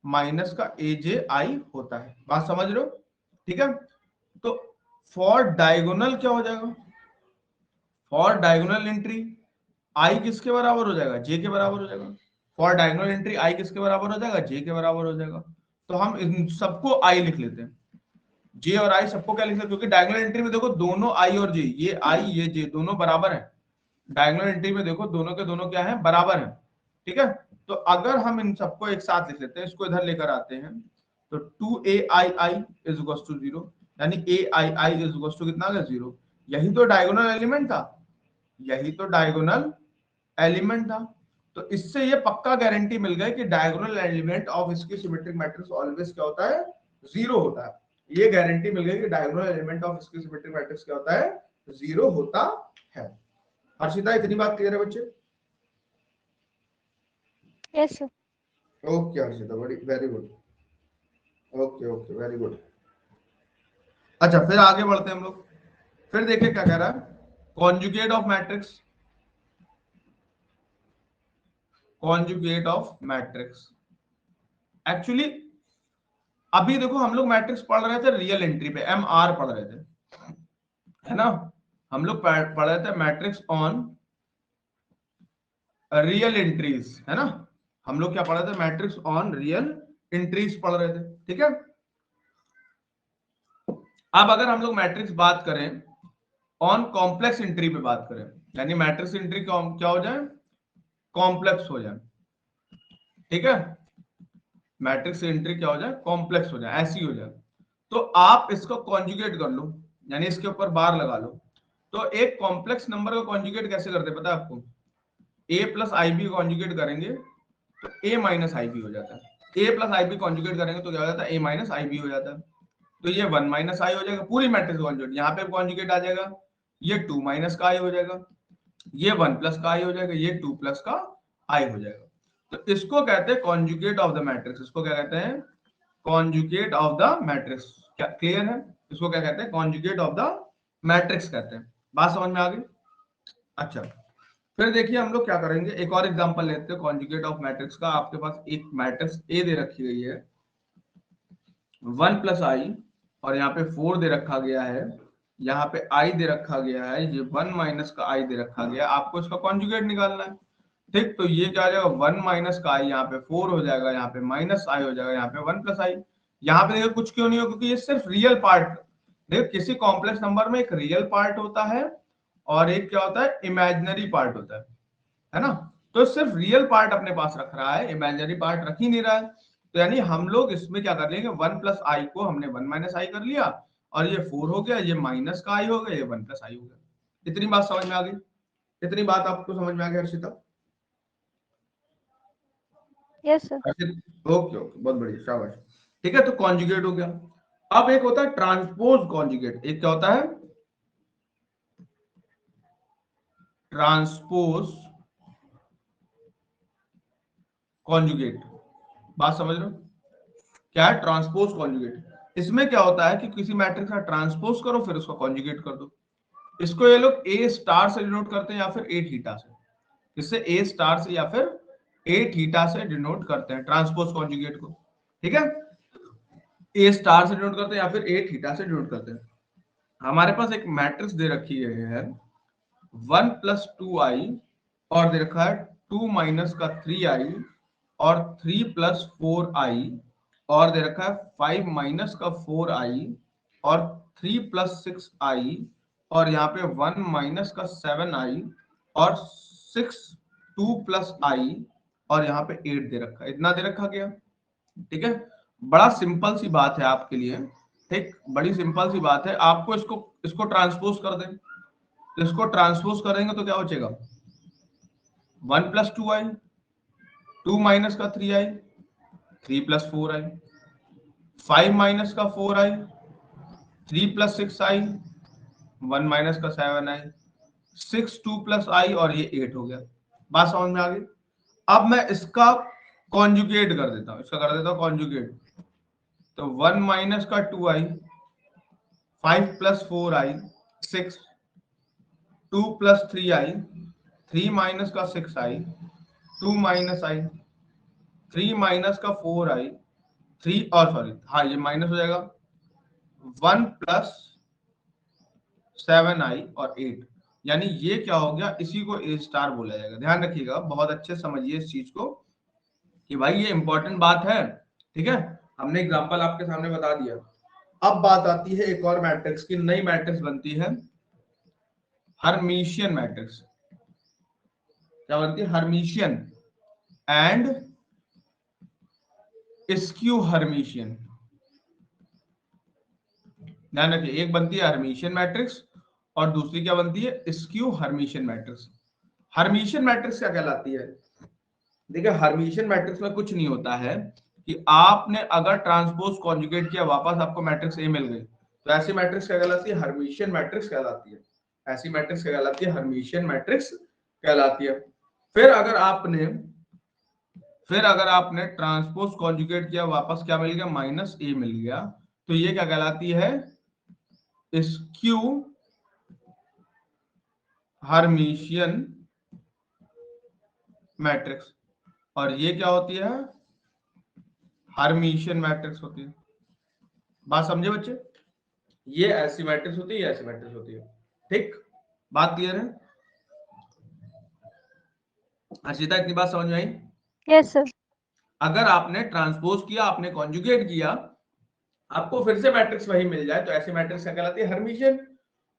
माइनस का ए जे आई होता है। बात समझ रहे हो? ठीक है, तो फॉर डायगोनल क्या हो जाएगा? फॉर डायगोनल एंट्री आई किसके बराबर हो जाएगा? जे के बराबर हो जाएगा। फॉर डायगोनल एंट्री आई किसके बराबर हो जाएगा? जे के बराबर हो जाएगा। तो हम इन सबको आई लिख लेते हैं, जे और आई सबको क्या लिख लेते हैं, क्योंकि डायगोनल एंट्री में देखो दोनों आई और जे, ये आई ये जे दोनों बराबर है। डायगोनल एंट्री में देखो दोनों के दोनों क्या है? बराबर है। ठीक है, तो अगर हम इन सबको एक साथ लिख लेते हैं, इसको इधर लेकर आते हैं, तो 2ai इज इक्वल टू 0, यानी ai इज इक्वल टू कितना आ गया? 0। यही तो डायगोनल एलिमेंट था, यही तो डायगोनल एलिमेंट था। तो इससे ये पक्का गारंटी मिल गई कि डायगोनल एलिमेंट ऑफ इसकी सिमेट्रिक मैट्रिक्स ऑलवेज क्या होता है? 0 होता है। ये गारंटी मिल गई कि डायगोनल एलिमेंट ऑफ इसकी सिमेट्रिक मैट्रिक्स क्या होता है? 0 होता है। हर्षिता, इतनी बात क्लियर है बच्चे? Yes sir. ओके हर्षिता, बड़ी very good. Okay okay, very good. अच्छा, फिर आगे बढ़ते हैं हम लोग। फिर देखिए क्या कह रहा है, conjugate of matrix. Conjugate of matrix actually अभी देखो हम लोग मैट्रिक्स पढ़ रहे थे रियल एंट्री पे, एम आर पढ़ रहे थे, है ना? हम लोग पढ़ रहे थे मैट्रिक्स ऑन रियल एंट्रीज, है ना? हम लोग क्या पढ़ रहे थे? मैट्रिक्स ऑन रियल एंट्रीज पढ़ रहे थे। ठीक है, अब अगर हम लोग मैट्रिक्स बात करें ऑन कॉम्प्लेक्स एंट्री पे बात करें, यानी मैट्रिक्स एंट्री क्या हो जाए? कॉम्प्लेक्स हो जाए। ठीक है, मैट्रिक्स एंट्री क्या हो जाए? कॉम्प्लेक्स हो जाए, ऐसी हो जाए। तो आप इसको कॉन्जुगेट कर लो, यानी इसके ऊपर बार लगा लो। तो एक कॉम्प्लेक्स नंबर का कॉन्जुगेट कैसे करते हैं पता है आपको? a plus i b conjugate करेंगे तो a माइनस आई बी हो जाता है। a plus i b conjugate करेंगे तो क्या हो जाता है? a माइनस आई बी हो जाता है। तो ये 1 माइनस आई हो जाएगा, पूरी मैट्रिक्स कॉन्जुगेट। यहाँ पे कॉन्जुगेट आ जाएगा, ये 2 माइनस का आई हो जाएगा, ये 1 प्लस का आई हो जाएगा, ये 2 प्लस का आई हो जाएगा। तो इसको कहते हैं कॉन्जुगेट ऑफ द मैट्रिक्स। इसको क्या कहते हैं? Conjugate of the matrix. क्या क्लियर है? इसको क्या कहते हैं? कॉन्जुगेट ऑफ द मैट्रिक्स कहते हैं। बात समझ में आ गई? अच्छा, फिर देखिए हम लोग क्या करेंगे, एक और एग्जांपल लेते हैं कॉन्जुगेट ऑफ मैट्रिक्स का। आपके पास एक मैट्रिक्स ए दे रखी गई है 1 प्लस आई, और यहाँ पे 4 दे रखा गया है, यहाँ पे आई दे रखा गया है, ये 1 माइनस का आई दे रखा गया। आपको इसका कॉन्जुगेट निकालना है। ठीक, तो ये क्या आ जाएगा? 1 माइनस का आई, यहाँ पे 4 हो जाएगा, यहाँ पे माइनस आई हो जाएगा, यहाँ पे 1 प्लस आई। यहाँ पे देखो कुछ क्यों नहीं हो, क्योंकि ये सिर्फ रियल पार्ट। देखो किसी कॉम्प्लेक्स नंबर में एक रियल पार्ट होता है और एक क्या होता है? इमेजिनरी पार्ट होता है ना? तो सिर्फ रियल पार्ट अपने पास रख रहा है, इमेजिनरी पार्ट रख ही नहीं रहा है। तो यानी हम लोग इसमें क्या कर लेंगे? 1 प्लस आई को हमने 1 माइनस आई कर लिया, और ये 4 हो गया, ये माइनस का आई हो गया, ये 1 प्लस आई हो गया। इतनी बात समझ में आ गई? इतनी बात आपको समझ में आ गई Harshita? Yes sir. Okay okay, बहुत बढ़िया, शाबाश। ठीक है, तो कॉन्जुगेट हो गया। अब एक होता है ट्रांसपोज कॉन्जुगेट। एक क्या होता है? Transpose conjugate. बात समझ रहे हो? क्या है ट्रांसपोज कॉन्जुगेट? इसमें क्या होता है कि किसी मैट्रिक्स का ट्रांसपोज करो फिर उसको कॉन्जुगेट कर दो। इसको ये लोग ए स्टार से डिनोट करते हैं या फिर ए थीटा से। इससे ए स्टार से या फिर ए थीटा से डिनोट करते हैं ट्रांसपोज कॉन्जुगेट को। ठीक है, ए स्टार से डिनोट करते हैं या फिर ए थीटा से डिनोट करते हैं। हमारे पास एक मैट्रिक्स दे रखी है 1 प्लस 2i, और दे रखा है 2 माइनस का 3i, और 3 प्लस 4i, और दे रखा है 5 माइनस का 4i, और 3 प्लस 6i, और यहाँ पे 1 माइनस का 7i, और 6 2 प्लस i, और यहाँ पे 8 दे रखा है। इतना दे रखा गया। ठीक है, बड़ा सिंपल सी बात है आपके लिए। ठीक, बड़ी सिंपल सी बात है। आपको इसको ट्रांसपोज कर दें, तो इसको ट्रांसपोज करेंगे तो क्या बचेगा? 1 प्लस 2i, 2 माइनस का 3i, 3 प्लस 4i, 5 माइनस का 4i, 3 प्लस 6i, 1 माइनस का 7i, 6 2 प्लस i, और ये 8 हो गया। बात समझ में आ गई? अब मैं इसका कॉन्जुगेट कर देता हूं, इसका कर देता हूं कॉन्जुगेट। तो 1 माइनस का 2i, 5 + 4i 6, 2 + 3i 3 माइनस का 6i 2 माइनस i 3 माइनस का 4i 3 और सॉरी हाँ ये माइनस हो जाएगा 1 + 7i और 8, यानी ये क्या हो गया, इसी को ए स्टार बोला जाएगा। ध्यान रखिएगा, बहुत अच्छे समझिए इस चीज को कि भाई ये इंपॉर्टेंट बात है। ठीक है, हमने एग्जांपल आपके सामने बता दिया। अब बात आती है एक और मैट्रिक्स की, नई मैट्रिक्स बनती है हर्मिशियन मैट्रिक्स। क्या बनती है? Hermitian and skew Hermitian. ध्यान रखिए, एक बनती है हर्मिशियन मैट्रिक्स और दूसरी क्या बनती है? Skew Hermitian matrix. Hermitian matrix क्या कहलाती है? देखिए हर्मिशियन मैट्रिक्स में कुछ नहीं होता है कि आपने अगर ट्रांसपोज कॉन्जुगेट किया वापस आपको मैट्रिक्स ए मिल गई, तो ऐसी मैट्रिक्स क्या कहलाती है? हर्मिशियन मैट्रिक्स कहलाती है। ऐसी मैट्रिक्स क्या कहलाती है? हर्मिशियन मैट्रिक्स कहलाती है। फिर अगर आपने ट्रांसपोज कॉन्जुगेट किया वापस क्या मिल गया? माइनस ए मिल गया, तो ये क्या कहलाती है? Skew Hermitian matrix. और ये क्या होती है? हर्मिशियन मैट्रिक्स होती है। बात समझे बच्चे? ये ऐसी मैट्रिक्स होती है, ये ऐसी मैट्रिक्स होती है। ठीक, बात क्लियर है? हर्षिता इतनी बात समझ में आई? Yes sir. अगर आपने ट्रांसपोज किया, आपने कॉन्जुगेट किया, आपको फिर से मैट्रिक्स वही मिल जाए तो ऐसी मैट्रिक्स क्या कहलाती है? हर्मिशियन।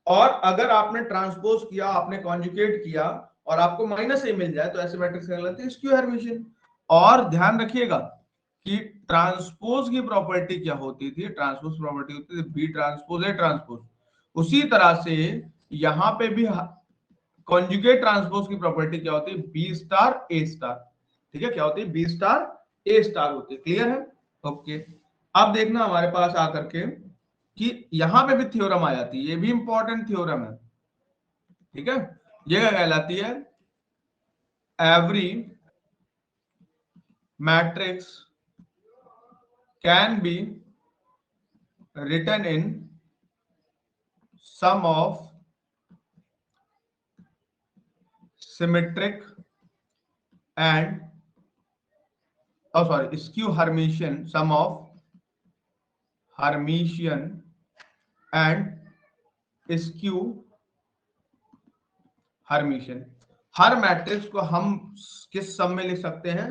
और अगर आपने ट्रांसपोज किया, आपने कॉन्जुगेट किया और आपको माइनस ए मिल जाए तो ऐसी मैट्रिक्स क्या कहलाती है? Skew Hermitian. और ध्यान रखिएगा कि ट्रांसपोज की प्रॉपर्टी क्या होती थी? ट्रांसपोज प्रॉपर्टी होती थी बी ट्रांसपोज ए ट्रांसपोज। उसी तरह से यहां पे भी कॉन्जुगेट ट्रांसपोज की प्रॉपर्टी क्या होती है? बी स्टार ए स्टार। ठीक है, क्या होती है? बी स्टार ए स्टार होती है। क्लियर है? ओके। अब देखना हमारे पास आकर के कि यहां पे भी थ्योरम आ जाती है, ये भी इंपॉर्टेंट थ्योरम है। ठीक है, ये क्या कहलाती है? Every matrix can be written in sum of symmetric and skew Hermitian, sum of Hermitian and skew Hermitian। हर मैट्रिक्स को हम किस सम में लिख सकते हैं?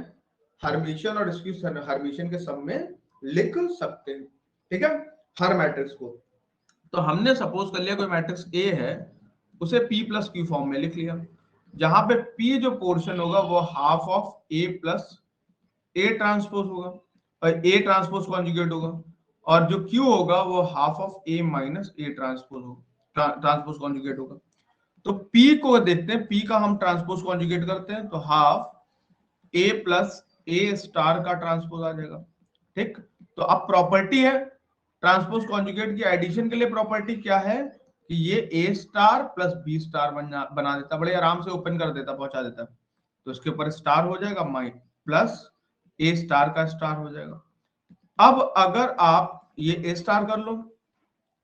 हर्मिशियन और स्क्यू हर्मिशियन के सम में लिख सकते हैं। ठीक है, हर मैट्रिक्स को। तो हमने सपोज कर लिया कोई मैट्रिक्स ए है, उसे P प्लस क्यू फॉर्म में लिख लिया, जहां पे P जो पोर्शन होगा वो half of A plus A transpose होगा और ए ट्रांसपोज कॉन्जुगेट होगा, और जो क्यू होगा वो half of A minus A transpose होगा, ट्रांसपोज कॉन्जुगेट होगा। तो पी को देखते हैं, पी का हम ट्रांसपोज कॉन्जुगेट करते हैं तो हाफ ए प्लस ए स्टार का ट्रांसपोज आ जाएगा। ठीक, तो अब प्रॉपर्टी है ट्रांसपोज कॉन्जुगेट की, एडिशन के लिए प्रॉपर्टी क्या है कि ये ए स्टार प्लस बी स्टार बना देता, बड़े आराम से ओपन कर देता, पहुंचा देता। तो इसके ऊपर स्टार हो जाएगा प्लस ए स्टार का स्टार हो जाएगा। अब अगर आप ये ए स्टार कर लो,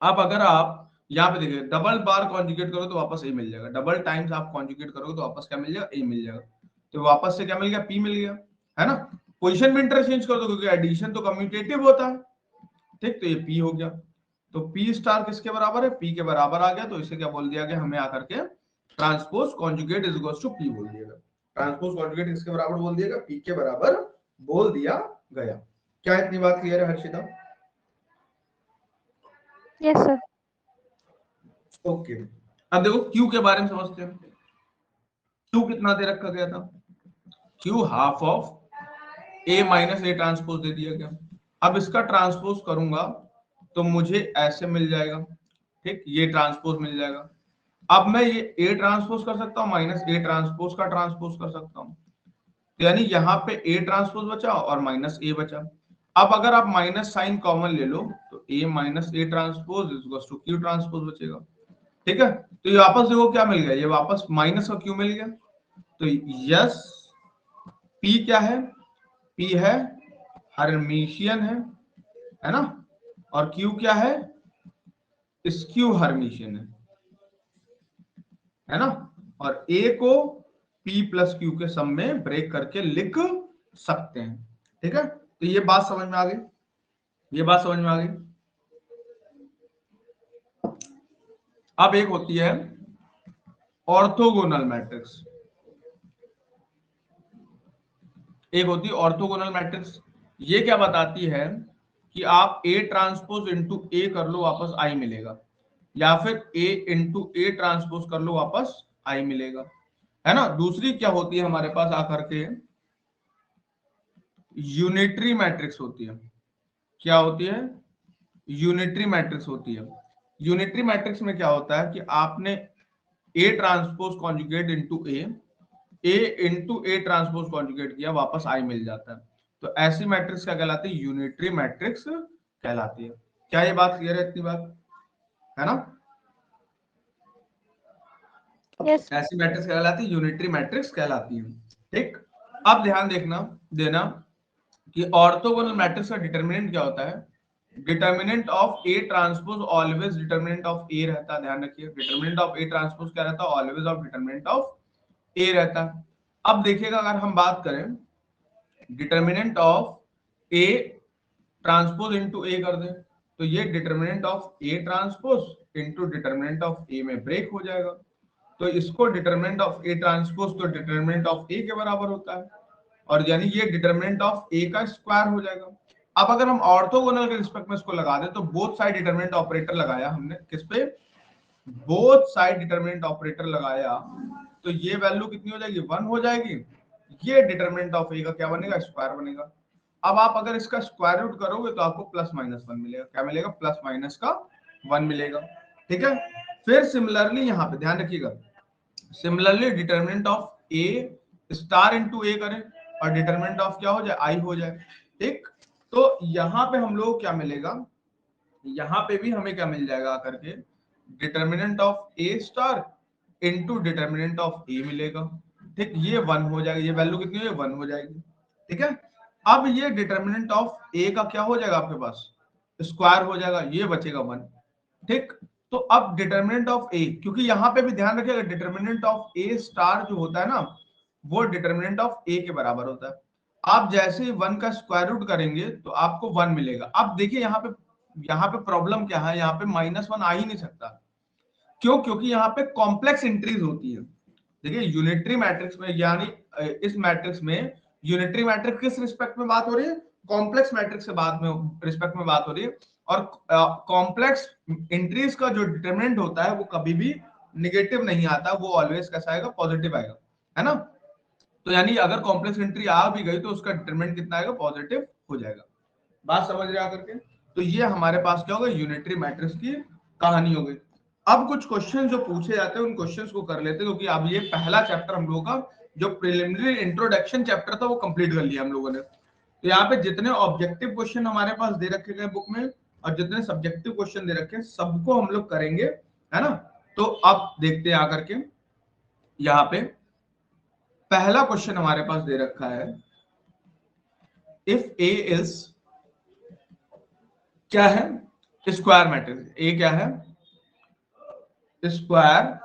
अब अगर आप यहाँ पे देखिए डबल बार कॉन्जुगेट करो तो वापस ए मिल जाएगा, डबल टाइम्स आप कॉन्जुगेट करोगे तो वापस क्या मिल जाएगा? ए मिल जाएगा। तो वापस से क्या मिल गया? पी मिल गया, है ना? पोजीशन भी इंटरचेंज कर दो क्योंकि एडिशन तो कम्यूटेटिव होता है। ठीक, तो ये पी हो गया। तो पी स्टार किसके बराबर है? पी के बराबर आ गया, तो इसे क्या बोल दिया गया हमें आकर के? Transpose conjugate is equals to P बोल दिया गया। ट्रांसपोज कॉन्जुगेट किसके बराबर बोल दिया गया? पी के बराबर बोल दिया गया। क्या इतनी बात क्लियर है हर्षिता? Yes sir. ओके, अब देखो क्यू के बारे में समझते हैं। क्यू कितना दे रखा गया था? Q half of A minus A transpose दे दिया गया। अब इसका ट्रांसपोज करूंगा तो मुझे ऐसे मिल जाएगा। ठीक, ये ट्रांसपोज मिल जाएगा। अब मैं ये ए ट्रांसपोज कर सकता हूँ माइनस ए ट्रांसपोज का ट्रांसपोज कर सकता हूँ, यानी यहाँ पे ए ट्रांसपोज बचा और माइनस ए बचा। अब अगर आप माइनस साइन कॉमन ले लो तो A minus A transpose is two Q transpose बचेगा। ठीक है, तो ये वापस देखो क्या मिल गया, ये वापस माइनस का क्यू मिल गया। तो यस, पी क्या है? पी है हर्मिशियन है ना? और क्यू क्या है? स्क्यू हर्मिशियन है ना, और ए को P प्लस क्यू के सम में ब्रेक करके लिख सकते हैं। ठीक है, तो ये बात समझ में आ गई, ये बात समझ में आ गई। अब एक होती है ऑर्थोगोनल मैट्रिक्स, एक होती है ऑर्थोगोनल मैट्रिक्स। ये क्या बताती है कि आप A ट्रांसपोज इंटू ए कर लो वापस आई मिलेगा, या फिर A इंटू ए ट्रांसपोज कर लो वापस आई मिलेगा, है ना। दूसरी क्या होती है हमारे पास आकर के, यूनिटरी मैट्रिक्स होती है। क्या होती है? यूनिटरी मैट्रिक्स होती है। यूनिटरी मैट्रिक्स में क्या होता है कि आपने ए transpose conjugate into A into A transpose conjugate किया, वापस आई मिल जाता है। तो ऐसी मैट्रिक्स क्या कहलाती है? यूनिटरी मैट्रिक्स कहलाती है। क्या ये बात क्लियर है? इतनी बात है ना। यस ऐसी मैट्रिक्स कहलाती है यूनिटरी मैट्रिक्स कहलाती है। ठीक, अब ध्यान देना कि ऑर्थोगोनल मैट्रिक्स का डिटरमिनेंट क्या होता है। Determinant of A transpose always determinant of A रहता है। ध्यान रखिए, डिटरमिनेंट ऑफ ए ट्रांसपोज क्या रहता है? Always of determinant of A रहता है। अब देखिएगा, अगर हम बात करें determinant of A transpose into A कर दें, तो ये determinant of A transpose into determinant of A में ब्रेक हो जाएगा। तो इसको डिटरमिनेंट ऑफ ए ट्रांसपोज तो डिटरमिनेंट ऑफ ए के बराबर होता है, और यानी ये डिटरमिनेंट ऑफ ए का स्क्वायर हो जाएगा। अब अगर हम ऑर्थोगोनल के रिस्पेक्ट में इसको लगा दें, तो बोथ साइड डिटरमिनेंट ऑपरेटर लगाया हमने, किस पे? बोथ साइड डिटरमिनेंट ऑपरेटर लगाया, तो ये वैल्यू कितनी हो जाएगी? 1 हो जाएगी। ये डिटरमिनेंट ऑफ ए का क्या बनेगा? स्क्वायर बनेगा। अब आप अगर इसका स्क्वायर रूट करोगे तो आपको प्लस माइनस 1 मिलेगा। क्या मिलेगा? प्लस माइनस का 1 मिलेगा। ठीक है, फिर सिमिलरली यहाँ पे ध्यान रखिएगा, similarly determinant of A star into A करें और डिटरमिनेंट ऑफ क्या हो जाए? आई हो जाए। ठीक, तो यहाँ पे हम लोग क्या मिलेगा? यहाँ पे भी हमें क्या मिल जाएगा आकर के? Determinant of A star into determinant of A मिलेगा। ठीक, ये 1 हो जाएगा। ये वैल्यू कितनी है? 1 हो जाएगी। ठीक है, अब ये डिटरमिनेंट ऑफ ए का क्या हो जाएगा आपके पास? स्क्वायर हो जाएगा, ये बचेगा 1। ठीक, तो अब डिटरमिनेंट ऑफ ए, क्योंकि यहाँ पे भी ध्यान रखिएगा डिटरमिनेंट ऑफ ए स्टार जो होता है ना, वो डिटरमिनेंट ऑफ ए के बराबर होता है। आप जैसे ही 1 का स्क्वायर रूट करेंगे तो आपको 1 मिलेगा। अब देखिए यहाँ पे प्रॉब्लम क्या है, यहाँ पे -1 आ ही नहीं सकता। क्यों? क्योंकि यहाँ पे कॉम्प्लेक्स एंट्रीज होती है। देखिए यूनिटरी मैट्रिक्स में, यानी इस मैट्रिक्स में यूनिटरी मैट्रिक्स किस रिस्पेक्ट में बात हो रही है? कॉम्प्लेक्स मैट्रिक्स से बात में रिस्पेक्ट में बात हो रही है। और कॉम्प्लेक्स एंट्रीज का जो डिटरमिनेंट होता है वो कभी भी निगेटिव नहीं आता, वो ऑलवेज कैसा आएगा? पॉजिटिव आएगा, है ना। तो यानी अगर कॉम्प्लेक्स एंट्री आ भी गई तो उसका डिटरमिनेंट कितना आएगा? पॉजिटिव हो जाएगा। बात समझ रहे आकर के? तो ये हमारे पास क्या होगा? यूनिटरी मैट्रिक्स की कहानी हो गई। अब कुछ क्वेश्चन जो पूछे जाते हैं उन क्वेश्चंस को कर लेते हैं, क्योंकि अब ये पहला चैप्टर हम लोगों का जो प्रिलिमिनरी इंट्रोडक्शन चैप्टर था वो कंप्लीट कर लिया हम लोगों ने। तो यहाँ पे जितने ऑब्जेक्टिव क्वेश्चन हमारे पास दे रखे गए बुक में और जितने सब्जेक्टिव क्वेश्चन दे रखे हैं सबको हम लोग करेंगे, है ना। तो अब देखते हैं आकर के, यहाँ पे पहला क्वेश्चन हमारे पास दे रखा है, इफ ए इज, क्या है? Square matrix. ए क्या है? स्क्वायर।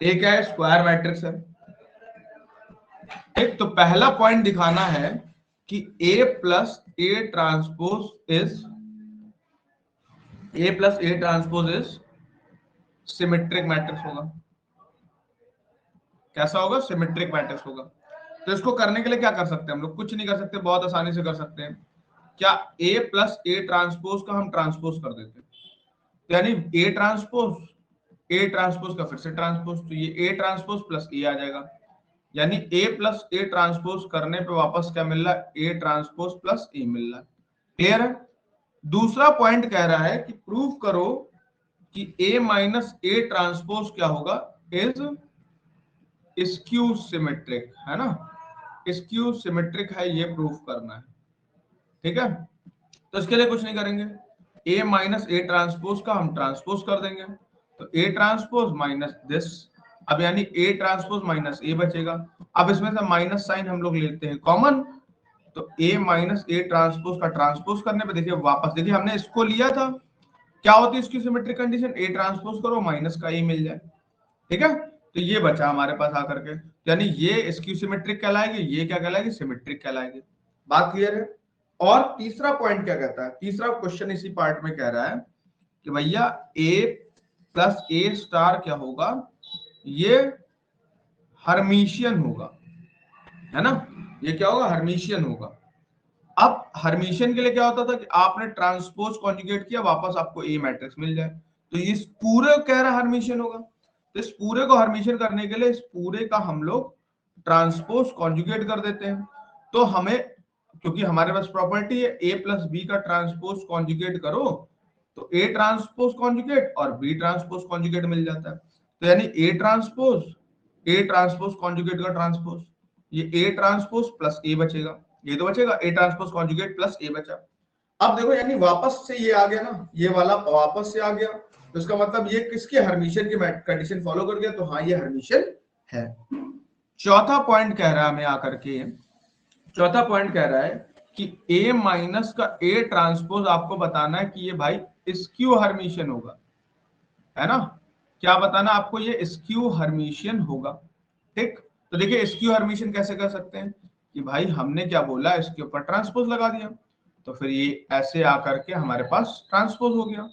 ए क्या है? स्क्वायर मैट्रिक्स है। एक तो पहला पॉइंट दिखाना है कि A plus A transpose is symmetric matrix होगा। कैसा होगा? सिमेट्रिक मैट्रिक्स होगा। तो इसको करने के लिए क्या कर सकते हैं हम लोग? कुछ नहीं कर सकते, बहुत आसानी से कर सकते हैं। क्या ए प्लस ए ट्रांसपोज का हम ट्रांसपोज कर देते हैं, तो यानी ए ट्रांसपोज का फिर से ट्रांसपोज, तो ये ए ट्रांसपोज प्लस ए आ जाएगा, यानी ए प्लस ए ट्रांसपोज करने पे वापस क्या मिल रहा है? ए ट्रांसपोज प्लस ए मिल रहा है। क्लियर है? दूसरा पॉइंट कह रहा है कि प्रूव करो कि ए माइनस ए ट्रांसपोज क्या होगा? इज स्क्यू सिमेट्रिक, है ना। स्क्यू सिमेट्रिक है, ये प्रूव करना है। ठीक है, तो इसके लिए कुछ नहीं करेंगे, ए माइनस ए ट्रांसपोज का हम ट्रांसपोज कर देंगे, तो ए ट्रांसपोज माइनस दिस, अब यानी ए ट्रांसपोज माइनस ए बचेगा। अब इसमें से माइनस साइन हम लोग लेते हैं कॉमन, तो A माइनस ए ट्रांसपोज का ट्रांसपोज करने पे देखिए वापस देखिए हमने इसको लिया था, क्या होती है इसकी सिमेट्रिक कंडीशन, A ट्रांसपोज करो माइनस का A मिल जाए, ठीक है। तो ये बचा हमारे पास आकर के, यानी ये इसकी सिमेट्रिक कहलाएगी, ये क्या कहलाएगी, सिमेट्रिक कहलाएगी। बात क्लियर है। और तीसरा पॉइंट क्या कहता है, तीसरा क्वेश्चन इसी पार्ट में कह रहा है कि भैया A प्लस A स्टार क्या होगा, ये हर्मिशियन होगा, है ना, ये क्या होगा, हर्मिशियन होगा। अब हर्मिशियन के लिए क्या होता था कि आपने ट्रांसपोज कॉन्जुगेट किया, वापस आपको ए मैट्रिक्स मिल जाए, तो इस पूरे कह रहा हर्मिशियन होगा। तो इस पूरे को हर्मिशियन करने के लिए इस पूरे का हम लोग ट्रांसपोज कॉन्जुगेट कर देते हैं। तो हमें, क्योंकि हमारे पास प्रॉपर्टी है ए प्लस बी का ट्रांसपोज कॉन्जुगेट करो, तो ए ट्रांसपोज कॉन्जुगेट और बी ट्रांसपोज कॉन्जुगेट मिल जाता है। तो यानी ए ट्रांसपोज कॉन्जुगेट का ट्रांसपोज, ये ए ट्रांसपोज प्लस ए बचेगा, ये तो बचेगा, ए ट्रांसपोज कॉन्जुगेट प्लस ए बचा। अब देखो यानी वापस से ये आ गया ना, ये वाला वापस से आ गया, तो इसका मतलब ये किसके, हर्मिशियन की कंडीशन फॉलो कर गया, तो हाँ ये हर्मिशियन है। चौथा पॉइंट कह रहा है हमें आकर के, चौथा पॉइंट कह रहा है कि A माइनस का A ट्रांसपोज आपको बताना है कि ये भाई स्क्यू हर्मिशियन होगा, है ना, क्या बताना आपको, ये स्क्यू हर्मिशियन होगा, ठीक। तो देखिए स्क्यू हर्मिशियन कैसे कर सकते हैं कि भाई हमने क्या बोला, इसके ऊपर ट्रांसपोज लगा दिया, तो फिर ये ऐसे आकर के हमारे पास ट्रांसपोज हो गया,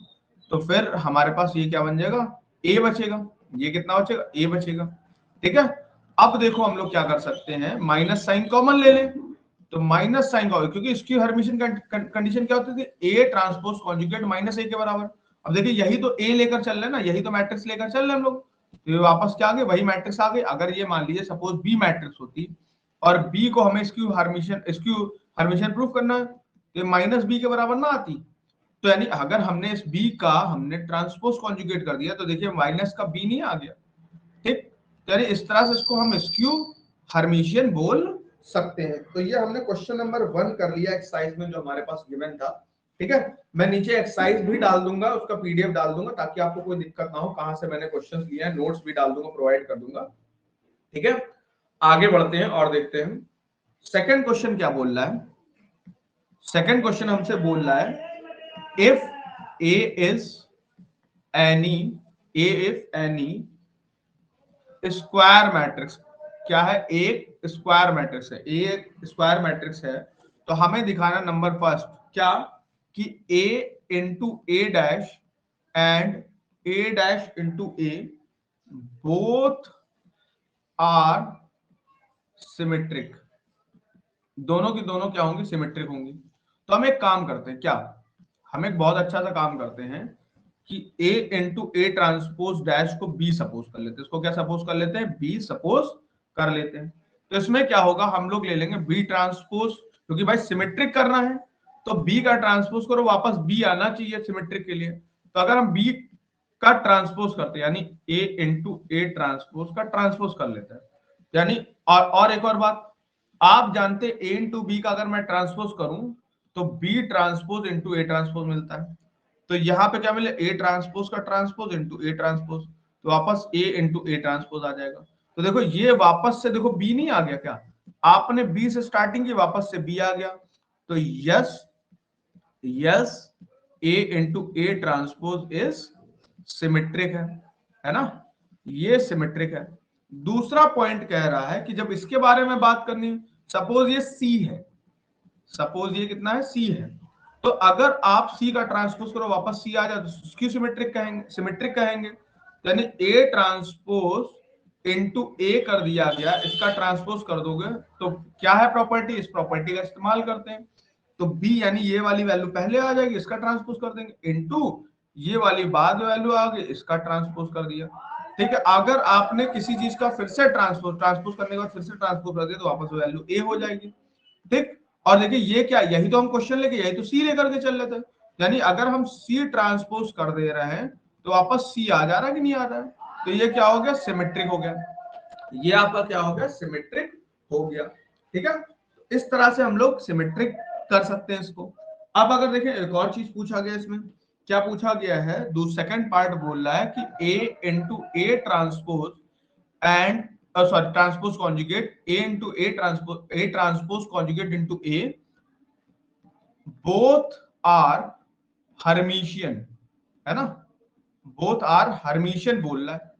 तो फिर हमारे पास ये क्या बन जाएगा, A बचेगा, ये कितना बचेगा, A बचेगा, ठीक है। अब देखो हम लोग क्या कर सकते हैं, माइनस साइन कॉमन ले लें, तो माइनस साइन का, क्योंकि स्क्यू हर्मिशियन कंडीशन क्या होती थी, ए ट्रांसपोज कॉन्जुगेट माइनस ए के बराबर। अब देखिए यही तो ए लेकर चल रहे हैं ना, यही तो मैट्रिक्स लेकर चल रहे हैं हम लोग, तो ये वापस क्या आ गए, वही मैट्रिक्स आ गए। अगर ये मान लीजिए सपोज बी मैट्रिक्स होती और बी को हमें स्क्यू हर्मिशियन प्रूफ करना है, तो माइनस बी के बराबर ना आती, तो यानी अगर हमने इस बी का हमने ट्रांसपोज कॉन्जुगेट कर दिया, तो देखिए माइनस का बी नहीं आ गया, ठीक। तो यानी इस तरह से इसको हम स्क्यू हर्मिशियन बोल सकते हैं। तो ये हमने क्वेश्चन नंबर 1 कर लिया एक्सरसाइज में जो हमारे पास गिवन था, ठीक है। मैं नीचे एक्सरसाइज भी डाल दूंगा, उसका पीडीएफ डाल दूंगा ताकि आपको कोई दिक्कत ना हो, कहां से मैंने क्वेश्चंस लिए हैं, नोट्स भी डाल दूंगा, प्रोवाइड कर दूंगा, ठीक है। आगे बढ़ते हैं और देखते हैं सेकंड क्वेश्चन क्या बोल रहा है। सेकंड क्वेश्चन हमसे बोल रहा है if A is N E square matrix, क्या है, एक स्क्वायर मैट्रिक्स है, एक स्क्वायर मैट्रिक्स है, तो हमें दिखाना नंबर फर्स्ट क्या, कि A into A dash and A dash into A both are symmetric, दोनों की दोनों क्या होंगी, सिमेट्रिक होंगी। तो हम एक काम करते हैं, क्या, हम एक बहुत अच्छा सा काम करते हैं कि A into A transpose dash को B सपोज कर लेते हैं, इसको क्या सपोज कर लेते हैं, B सपोज कर लेते हैं। तो इसमें क्या होगा, हम लोग ले लेंगे B ट्रांसपोज, क्योंकि भाई सिमेट्रिक करना है, तो B का ट्रांसपोज करो, वापस B आना चाहिए सिमेट्रिक के लिए। तो अगर हम B का ट्रांसपोज करते हैं, यानी A इंटू ए ट्रांसपोज का ट्रांसपोज कर लेते हैं, यानी और एक और बात, आप जानते A इंटू बी का अगर मैं ट्रांसपोज करूं तो B transpose into A transpose मिलता है, तो यहाँ पे क्या मिले, ए ट्रांसपोज का ट्रांसपोज इंटू ए ट्रांसपोज, तो वापस ए इंटू ए ट्रांसपोज आ जाएगा। तो देखो ये वापस से देखो बी नहीं आ गया क्या, आपने बी से स्टार्टिंग की, वापस से बी आ गया, तो yes A into A transpose is symmetric है ना, ये सिमेट्रिक है। दूसरा पॉइंट कह रहा है कि जब इसके बारे में बात करनी है, सपोज ये सी है, सपोज ये कितना है, सी है, तो अगर आप सी का ट्रांसपोज करो, वापस सी आ जाए, तो उसकी सिमेट्रिक कहेंगे, यानी ए ट्रांसपोज इनटू ए कर दिया गया, इसका ट्रांसपोज कर दोगे तो क्या है प्रॉपर्टी, इस प्रॉपर्टी का इस्तेमाल करते हैं, तो बी यानी ये वाली वैल्यू पहले आ जाएगी, इसका ट्रांसपोज कर देंगे, इनटू ये वाली बाद में वैल्यू आ गई, इसका ट्रांसपोज कर दिया, ठीक है। अगर आपने किसी चीज का फिर से ट्रांसपोज करने के बाद फिर से ट्रांसपोज कर दिया, तो वापस वैल्यू ए हो जाएगी, ठीक। और देखिए ये क्या, यही तो हम क्वेश्चन लेके, यही तो सी लेकर के चल रहे थे, यानी अगर हम सी ट्रांसपोज कर दे रहे हैं तो वापस सी आ जा रहा है कि नहीं आ रहा है, तो ये क्या हो गया, सिमेट्रिक हो गया, ये आपका क्या हो गया, सिमेट्रिक हो गया, ठीक है। इस तरह से हम लोग सिमेट्रिक कर सकते हैं इसको। अब अगर देखें एक और चीज पूछा गया, इसमें क्या पूछा गया है, सेकंड पार्ट बोल रहा है कि A into A transpose and sorry transpose conjugate A into A transpose conjugate into A, both are Hermitian, है ना, बोथ आर हर्मिशियन बोल रहा है,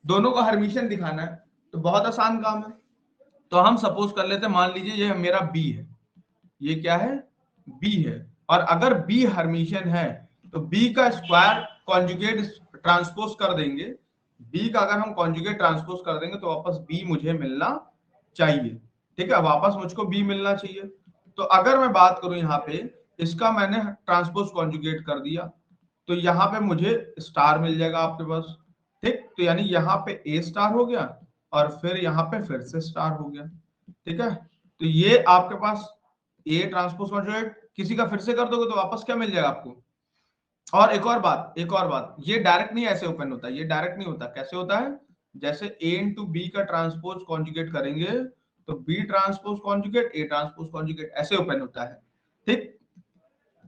दोनों का हर्मिशियन दिखाना है, तो बहुत आसान काम है। तो हम सपोज कर लेते हैं, मान लीजिए ये मेरा बी है, ये क्या है, बी है, और अगर बी हर्मिशियन है तो बी का स्क्वायर कॉन्जुगेट ट्रांसपोज कर देंगे, बी का अगर हम कॉन्जुगेट ट्रांसपोज कर देंगे तो वापस बी मुझे मिलना चाहिए, ठीक है, वापस मुझको बी मिलना चाहिए। तो अगर मैं बात करूं यहाँ पे, इसका मैंने ट्रांसपोज कॉन्जुगेट कर दिया, तो यहाँ पे मुझे स्टार मिल जाएगा आपके पास, ठीक, तो यानी यहाँ पे ए स्टार हो गया और फिर यहाँ पे फिर से स्टार हो गया, ठीक है। तो ये आपके पास ए ट्रांसपोज कॉन्जुगेट, किसी का फिर से कर दोगे तो वापस क्या मिल जाएगा आपको। और एक और बात, ये डायरेक्ट नहीं ऐसे ओपन होता है, ये डायरेक्ट नहीं होता, कैसे होता है, जैसे ए इंटू बी का ट्रांसपोज कॉन्जुगेट करेंगे तो B transpose conjugate A transpose conjugate ऐसे ओपन होता है, ठीक।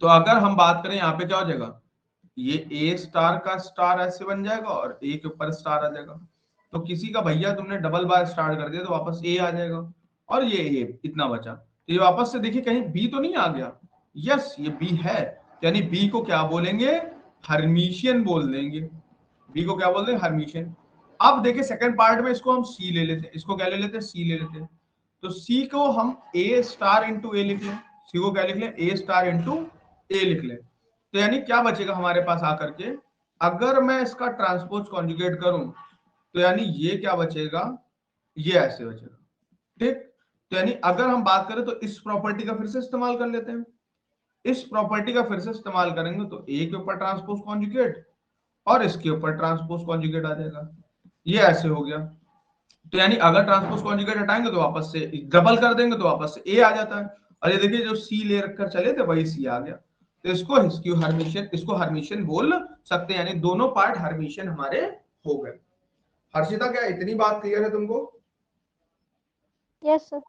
तो अगर हम बात करें यहाँ पे क्या हो जाएगा, ये ए स्टार का स्टार ऐसे बन जाएगा और ए के ऊपर स्टार आ जाएगा, तो किसी का भैया तुमने डबल बार स्टार कर दिया तो वापस ए आ जाएगा, और ये ए इतना बचा, तो ये वापस से देखिए कहीं बी तो नहीं आ गया, यस ये बी है, यानी बी को क्या बोलेंगे, हर्मिशियन बोल देंगे, बी को क्या बोल देंगे, हर्मिशियन। अब देखिए सेकंड पार्ट में इसको हम सी ले लेते हैं, इसको क्या ले लेते हैं, सी ले लेते हैं, तो सी को हम ए स्टार इंटू ए लिख लें, सी को क्या लिख लें, ए स्टार इंटू ए लिख लें, तो यानी क्या बचेगा हमारे पास आकर के, अगर मैं इसका ट्रांसपोज कॉन्जुगेट करूं तो यानी ये क्या बचेगा, ये ऐसे बचेगा, ठीक। तो यानी अगर हम बात करें तो इस प्रॉपर्टी का फिर से इस्तेमाल कर लेते हैं, इस प्रॉपर्टी का फिर से इस्तेमाल करेंगे तो ए के ऊपर ट्रांसपोज कॉन्जुगेट और इसके ऊपर ट्रांसपोज कॉन्जुगेट आ जाएगा, ये ऐसे हो गया। तो यानी अगर ट्रांसपोज कॉन्जुगेट हटाएंगे तो वापस से डबल कर देंगे तो वापस से ए आ जाता है, और ये देखिए जो सी ले रखकर चले थे वही सी आ गया, तो इसको हर्मिशियन बोल सकते हैं, यानी दोनों पार्ट हर्मिशियन हमारे हो गए। हर्षिता क्या इतनी बात क्लियर है तुमको? Yes sir.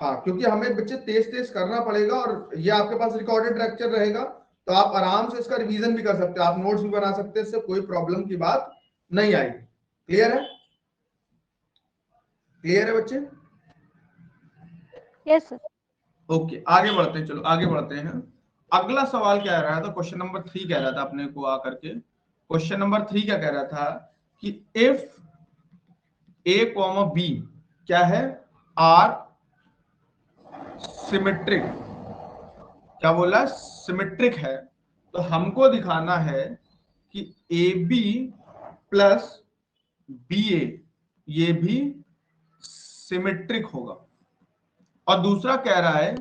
हाँ, क्योंकि हमें बच्चे तेज तेज करना पड़ेगा और ये आपके पास रिकॉर्डेड लेक्चर रहेगा, तो आप आराम से इसका रिवीजन भी कर सकते हैं, आप नोट्स भी बना सकते हैं, इससे कोई प्रॉब्लम की बात नहीं आएगी। क्लियर है? क्लियर है बच्चे? Yes sir. ओके, आगे बढ़ते हैं, चलो आगे बढ़ते हैं। अगला सवाल क्या रहा था, क्वेश्चन नंबर 3 कह रहा था अपने को आकर के, क्वेश्चन नंबर 3 क्या कह रहा था कि इफ ए कॉमा बी क्या है, आर सिमेट्रिक, क्या बोला, सिमेट्रिक है, तो हमको दिखाना है कि ए बी प्लस बी ए ये भी सिमेट्रिक होगा, और दूसरा कह रहा है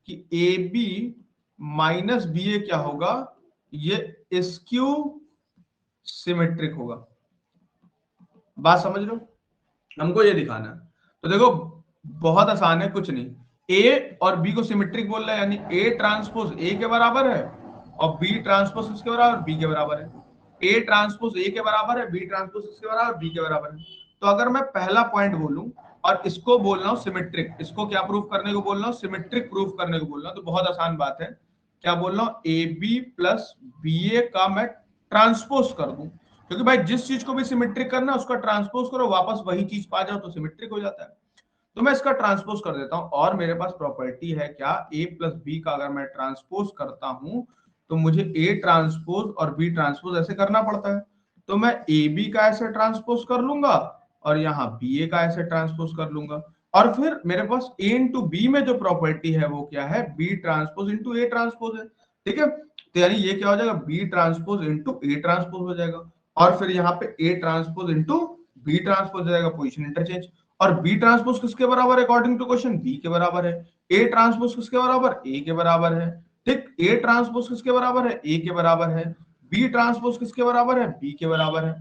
कि ए बी माइनस बी ए क्या होगा, ये स्क्यू सिमेट्रिक होगा। बात समझ लो, हमको ये दिखाना है, तो देखो बहुत आसान है, कुछ नहीं, ए और बी को सिमेट्रिक बोल रहा है, यानी ए ट्रांसपोज ए के बराबर है और बी ट्रांसपोज इसके बराबर, बी के बराबर है, ए ट्रांसपोज ए के बराबर है, बी ट्रांसपोज इसके बराबर, बी के बराबर है। तो अगर मैं पहला पॉइंट बोलूं और इसको बोल रहा हूं सिमेट्रिक, इसको क्या प्रूफ करने को बोल रहा हूं, सिमेट्रिक प्रूफ करने को बोल रहा हूं, तो बहुत आसान बात है, क्या बोल रहा हूं, ए बी प्लस बी ए का मैं ट्रांसपोज कर दूं, क्योंकि भाई जिस चीज को भी सिमेट्रिक करना है उसका ट्रांसपोज करो, वापस वही चीज पा जाओ तो सिमेट्रिक हो जाता है। तो मैं इसका ट्रांसपोज कर देता हूं, और मेरे पास प्रॉपर्टी है क्या, ए प्लस बी का अगर मैं ट्रांसपोज करता हूं तो मुझे ए ट्रांसपोज और बी ट्रांसपोज ऐसे करना पड़ता है, तो मैं ए बी का ऐसे ट्रांसपोज कर लूंगा और यहाँ बी ए का ऐसे ट्रांसपोज कर लूंगा, और फिर मेरे पास ए इंटू बी में जो प्रॉपर्टी है वो क्या है, B transpose into A transpose है, ठीक है। तो यानी ये क्या हो जाएगा, B transpose into A transpose हो जाएगा, और फिर यहाँ पे A transpose into B transpose हो जाएगा, पोजीशन इंटरचेंज, और बी ट्रांसपोज किसके बराबर है अकॉर्डिंग टू क्वेश्चन, बी के बराबर है, ए ट्रांसपोज किसके बराबर, ए के बराबर है, ठीक, ए ट्रांसपोज किसके बराबर है, ए के बराबर है, बी ट्रांसपोज किसके बराबर है, बी के बराबर है।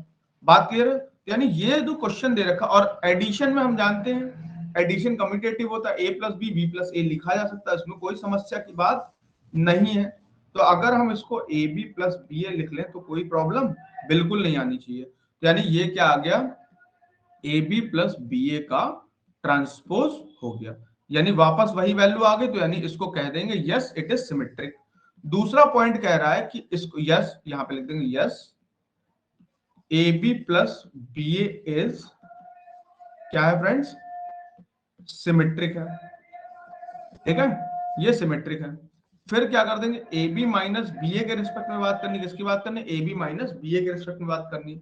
बात क्लियर है? यानी ये जो क्वेश्चन दे रखा, और एडिशन में हम जानते हैं एडिशन कम्यूटेटिव होता है, ए प्लस बी प्लस ए लिखा जा सकता है, इसमें कोई समस्या की बात नहीं है। तो अगर हम इसको ए बी प्लस बी ए लिख लें तो कोई प्रॉब्लम बिल्कुल नहीं आनी चाहिए। तो यानी ये क्या आ गया, ए बी प्लस बी ए का ट्रांसपोज हो गया, यानी वापस वही वैल्यू आ गई, तो यानी इसको कह देंगे यस इट इज सिमेट्रिक। दूसरा पॉइंट कह रहा है कि इसको यस यहां पे लिख देंगे, yes A B plus B A is क्या है फ्रेंड्स, सिमेट्रिक है, ठीक है, ये सिमेट्रिक है। फिर क्या कर देंगे, ए बी माइनस बी ए के रिस्पेक्ट में बात करनी, किसकी बात करनी, ए बी माइनस बी ए के रिस्पेक्ट में बात करनी।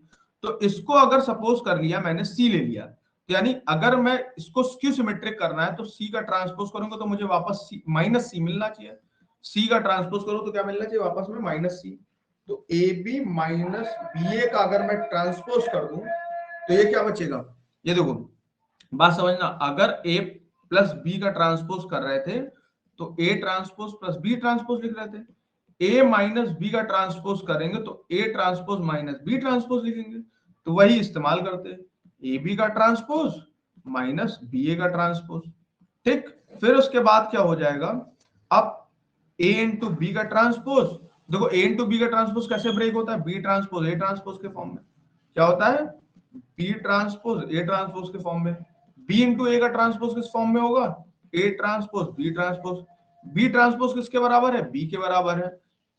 तो इसको अगर सपोज कर लिया मैंने सी ले लिया, तो यानी अगर मैं इसको स्क्यू सिमेट्रिक करना है तो सी का ट्रांसपोज करूंगा तो मुझे वापस सी माइनस सी मिलना चाहिए। सी का ट्रांसपोज करूं तो क्या मिलना चाहिए वापस में, माइनस सी। तो ए बी माइनस बी ए का अगर मैं ट्रांसपोज कर दूं तो ये क्या बचेगा, ये देखो बात समझना, अगर ए प्लस बी का ट्रांसपोज कर रहे थे तो A transpose plus B transpose लिख रहे थे, ए माइनस बी का ट्रांसपोज करेंगे तो A transpose minus B transpose लिखेंगे, तो वही इस्तेमाल करते हैं, ए बी का ट्रांसपोज माइनस बी ए का ट्रांसपोज, ठीक। फिर उसके बाद क्या हो जाएगा, अब ए इंटू बी का ट्रांसपोज, देखो ए इंटू बी का ट्रांसपोज कैसे ब्रेक होता है, बी ट्रांसपोज ए ट्रांसपोज के फॉर्म में, क्या होता है, बी ट्रांसपोज ए ट्रांसपोज के फॉर्म में। बी इंटू ए का ट्रांसपोज किस फॉर्म में होगा, A transpose B transpose. B transpose किसके बराबर है, बी के बराबर है।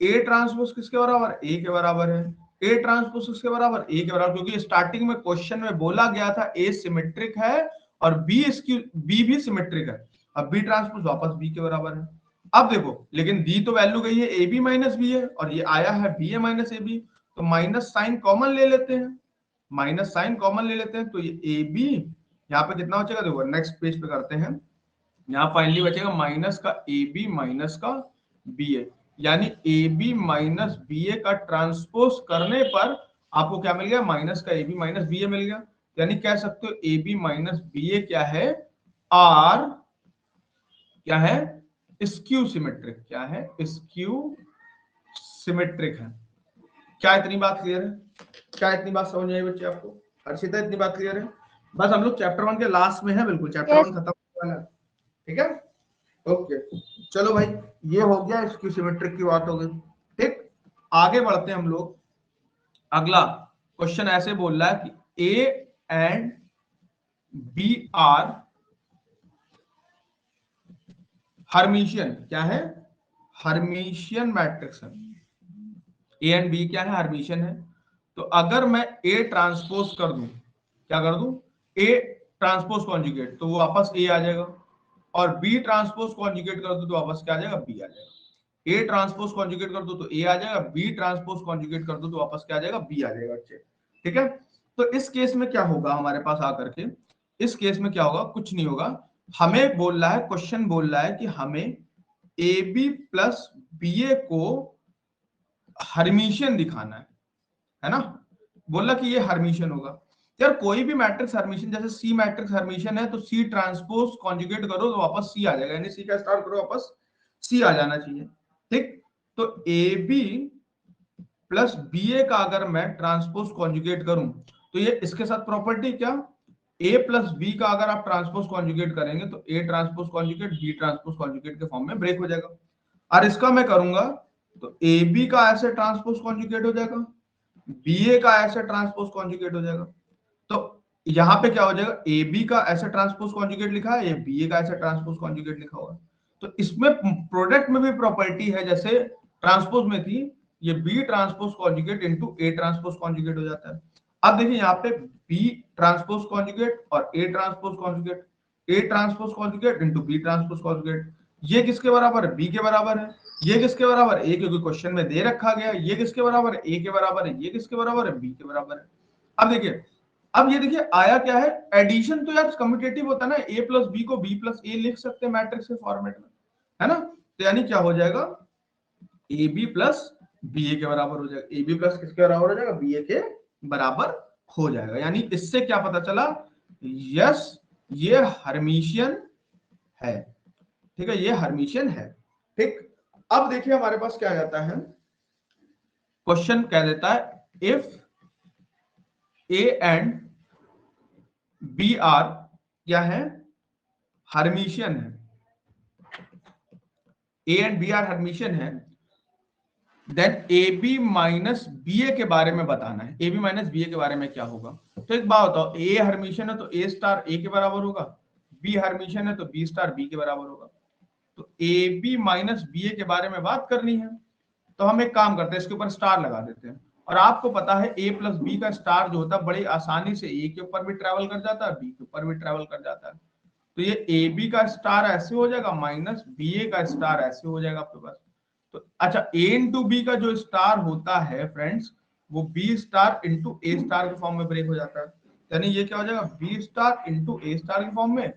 ए ट्रांसपोज किसके बराबर, ए के बराबर है। ए ट्रांसपोज किसके बराबर, ए के बराबर, क्योंकि स्टार्टिंग में क्वेश्चन में बोला गया था ए सिमेट्रिक है और बी इसकी बी भी सिमेट्रिक है। अब बी ट्रांसपोज वापस बी के बराबर है। अब देखो लेकिन दी तो वैल्यू गई है ए बी माइनस बी है और ये आया है B A minus A B, तो माइनस साइन कॉमन ले लेते हैं, माइनस साइन कॉमन ले लेते हैं, तो ये ए बी यहाँ पे कितना बचेगा, देखो नेक्स्ट पेज पे करते हैं, यहाँ फाइनली बचेगा माइनस का ए बी माइनस का बी ए, यानी ए बी माइनस बी ए का ट्रांसपोज करने पर आपको क्या मिल गया, माइनस का ए बी माइनस बी ए मिल गया। यानी कह सकते हो ए बी माइनस बी ए क्या है, आर क्या है, स्क्यू सिमेट्रिक, क्या है, स्क्यू सिमेट्रिक है। क्या इतनी बात क्लियर है, क्या इतनी बात समझ आई बच्चे आपको, हर्षिता इतनी बात क्लियर है। बस हम लोग चैप्टर 1 के लास्ट में है, बिल्कुल चैप्टर 1 खत्म होने वाला है, ठीक है, ओके। चलो भाई ये हो गया, इसकी सिमेट्रिक की बात हो गई, ठीक। आगे बढ़ते हैं हम लोग, अगला क्वेश्चन ऐसे बोल रहा है कि A and B are Hermitian, क्या है, हर्मिशियन मैट्रिक्स है, ए एंड बी क्या है, हर्मिशियन है। तो अगर मैं ए ट्रांसपोज कर दूं, क्या कर दूं, ए ट्रांसपोज कॉन्जुगेट, तो वो वापस ए आ जाएगा, और बी ट्रांसपोज कॉन्जुगेट कर दूं तो वापस क्या आ जाएगा, बी आ जाएगा। ए ट्रांसपोज कॉन्जुगेट कर दो तो ए आ जाएगा, बी ट्रांसपोज कॉन्जुगेट कर दो तो वापस क्या आ जाएगा, बी आ जाएगा, अच्छे, ठीक है। तो इस केस में क्या होगा हमारे पास आकर के, इस केस में क्या होगा, कुछ नहीं होगा, हमें बोल रहा है, क्वेश्चन बोल रहा है कि हमें ए बी प्लस बी ए को हर्मिशियन दिखाना है ना, बोला कि ये हर्मिशियन होगा। यार कोई भी मैट्रिक्स हर्मिशियन, जैसे सी मैट्रिक्स हर्मिशियन है तो सी ट्रांसपोज कॉन्जुगेट करो तो वापस सी आ जाएगा, यानी सी का स्टार्ट करो वापस सी आ जाना चाहिए, ठीक। तो ए बी प्लस बी ए का अगर मैं ट्रांसपोज कॉन्जुगेट करूं तो ये इसके साथ प्रॉपर्टी क्या, ए प्लस बी का अगर आप ट्रांसपोज कॉन्जुगेट करेंगे तो A transpose conjugate B transpose conjugate के फॉर्म में ब्रेक हो जाएगा। और इसका मैं करूंगा तो ए बी का ऐसे ट्रांसपोज कॉन्जुगेट हो जाएगा, बी ए का ऐसे ट्रांसपोज कॉन्जुगेट हो जाएगा। तो यहाँ पे क्या हो जाएगा, ए बी का ऐसे ट्रांसपोज कॉन्जुगेट लिखा है, बी ए का ऐसे ट्रांसपोज कॉन्जुगेट लिखा हुआ है। तो इसमें प्रोडक्ट में भी प्रॉपर्टी है, जैसे ट्रांसपोज में थी, ये B transpose conjugate into A transpose conjugate हो जाता है। अब देखिए यहाँ पे बी ट्रांसपोज कॉन्जुगेट और A transpose conjugate, A transpose conjugate into B transpose conjugate, ये किसके बराबर है, बी के बराबर है। ये किसके बराबर है, ए, क्योंकि क्वेश्चन में दे रखा गया। ये किसके बराबर है, ए के बराबर है। ये किसके बराबर है, बी के बराबर है। अब देखिए, अब ये देखिए आया क्या है, एडिशन तो यार कम्यूटेटिव होता है ना, ए प्लस बी को बी प्लस ए लिख सकते हैं मैट्रिक्स के फॉर्मेट में, है ना। तो यानी क्या हो जाएगा, A B plus B A के बराबर हो जाएगा, ए बी प्लस किसके बराबर हो जाएगा, बी ए के बराबर हो जाएगा। यानी इससे क्या पता चला, यस ये हर्मिशियन है, ठीक है, ये हर्मिशियन है, ठीक। अब देखिए हमारे पास क्या आ जाता है, क्वेश्चन कह देता है if A and B are क्या है, हर्मिशियन है, A and B are Hermitian है, then A B minus B A के बारे में बताना है। A B minus B A के बारे में क्या होगा, तो एक बात बताओ, ए हर्मिशियन है तो ए स्टार ए के बराबर होगा, बी हर्मिशियन है तो बी स्टार बी के बराबर होगा। तो ए बी माइनस बी ए के बारे में बात करनी है, तो हम एक काम करते हैं, इसके ऊपर स्टार लगा देते हैं और आपको पता है a प्लस बी का स्टार जो होता है बड़ी आसानी से a के ऊपर भी ट्रेवल कर जाता है, b के ऊपर भी ट्रेवल कर जाता है। तो ये ए बी का स्टार ऐसे हो जाएगा माइनस बी ए का स्टार ऐसे हो जाएगा आपके पास। तो अच्छा ए इंटू बी का जो स्टार होता है फ्रेंड्स वो बी स्टार इंटू ए स्टार के फॉर्म में ब्रेक हो जाता है। यानी ये क्या हो जाएगा बी स्टार इंटू ए स्टार के फॉर्म में,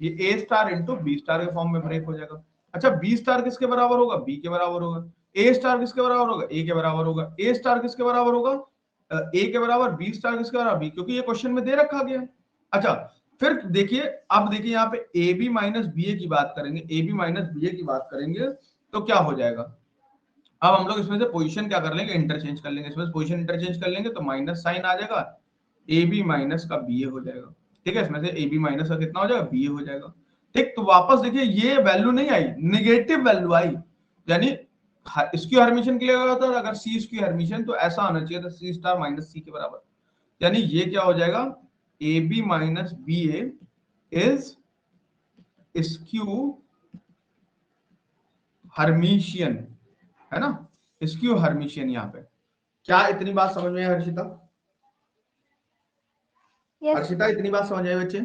ये ए स्टार इंटू बी स्टार के फॉर्म में ब्रेक हो जाएगा। अच्छा बी स्टार किसके बराबर होगा, बी के बराबर होगा। ए स्टार किसके बराबर होगा, ए के बराबर होगा। ए स्टार किसके बराबर होगा, ए के बराबर। बी स्टार किसके बराबर, बी, क्योंकि ये क्वेश्चन में दे रखा गया है। अच्छा फिर देखिए, अब देखिए यहाँ पे ए बी माइनस बी ए की बात करेंगे, ए बी माइनस बी ए की बात करेंगे तो क्या हो जाएगा। अब हम लोग इसमें से पोजीशन क्या कर लेंगे, इंटरचेंज कर लेंगे। इसमें से पोजीशन इंटरचेंज कर लेंगे तो माइनस साइन आ जाएगा, ए बी माइनस का बी ए हो जाएगा। ठीक है, इसमें से ए बी माइनस का कितना हो जाएगा, बी ए हो जाएगा। ठीक, तो वापस देखिए ये वैल्यू नहीं आई, निगेटिव वैल्यू आई। यानी स्क्यू हर्मिशन के लिए होता है, अगर सी स्क्यू हर्मिशन तो ऐसा होना चाहिए था सी स्टार माइनस सी के बराबर। यानी ये क्या हो जाएगा, A B minus B A is skew Hermitian, है ना, स्क्यू हर्मिशियन। यहाँ पे क्या इतनी बात समझ में आई हर्षिता? Yes. हर्षिता इतनी बात समझ आई बच्चे?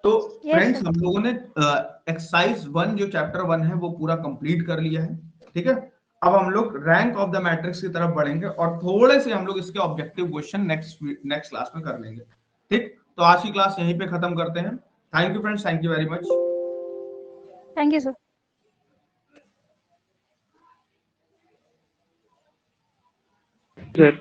तो Yes, फ्रेंड्स sir. हम लोगों ने एक्सरसाइज 1 जो चैप्टर 1 है वो पूरा कंप्लीट कर लिया है। ठीक है, अब हम लोग रैंक ऑफ द मैट्रिक्स की तरफ बढ़ेंगे और थोड़े से हम लोग इसके ऑब्जेक्टिव क्वेश्चन नेक्स्ट क्लास में कर लेंगे। ठीक, तो आज की क्लास यहीं पे खत्म करते हैं। Thank you friends, thank you very much. Thank you, sir. Sir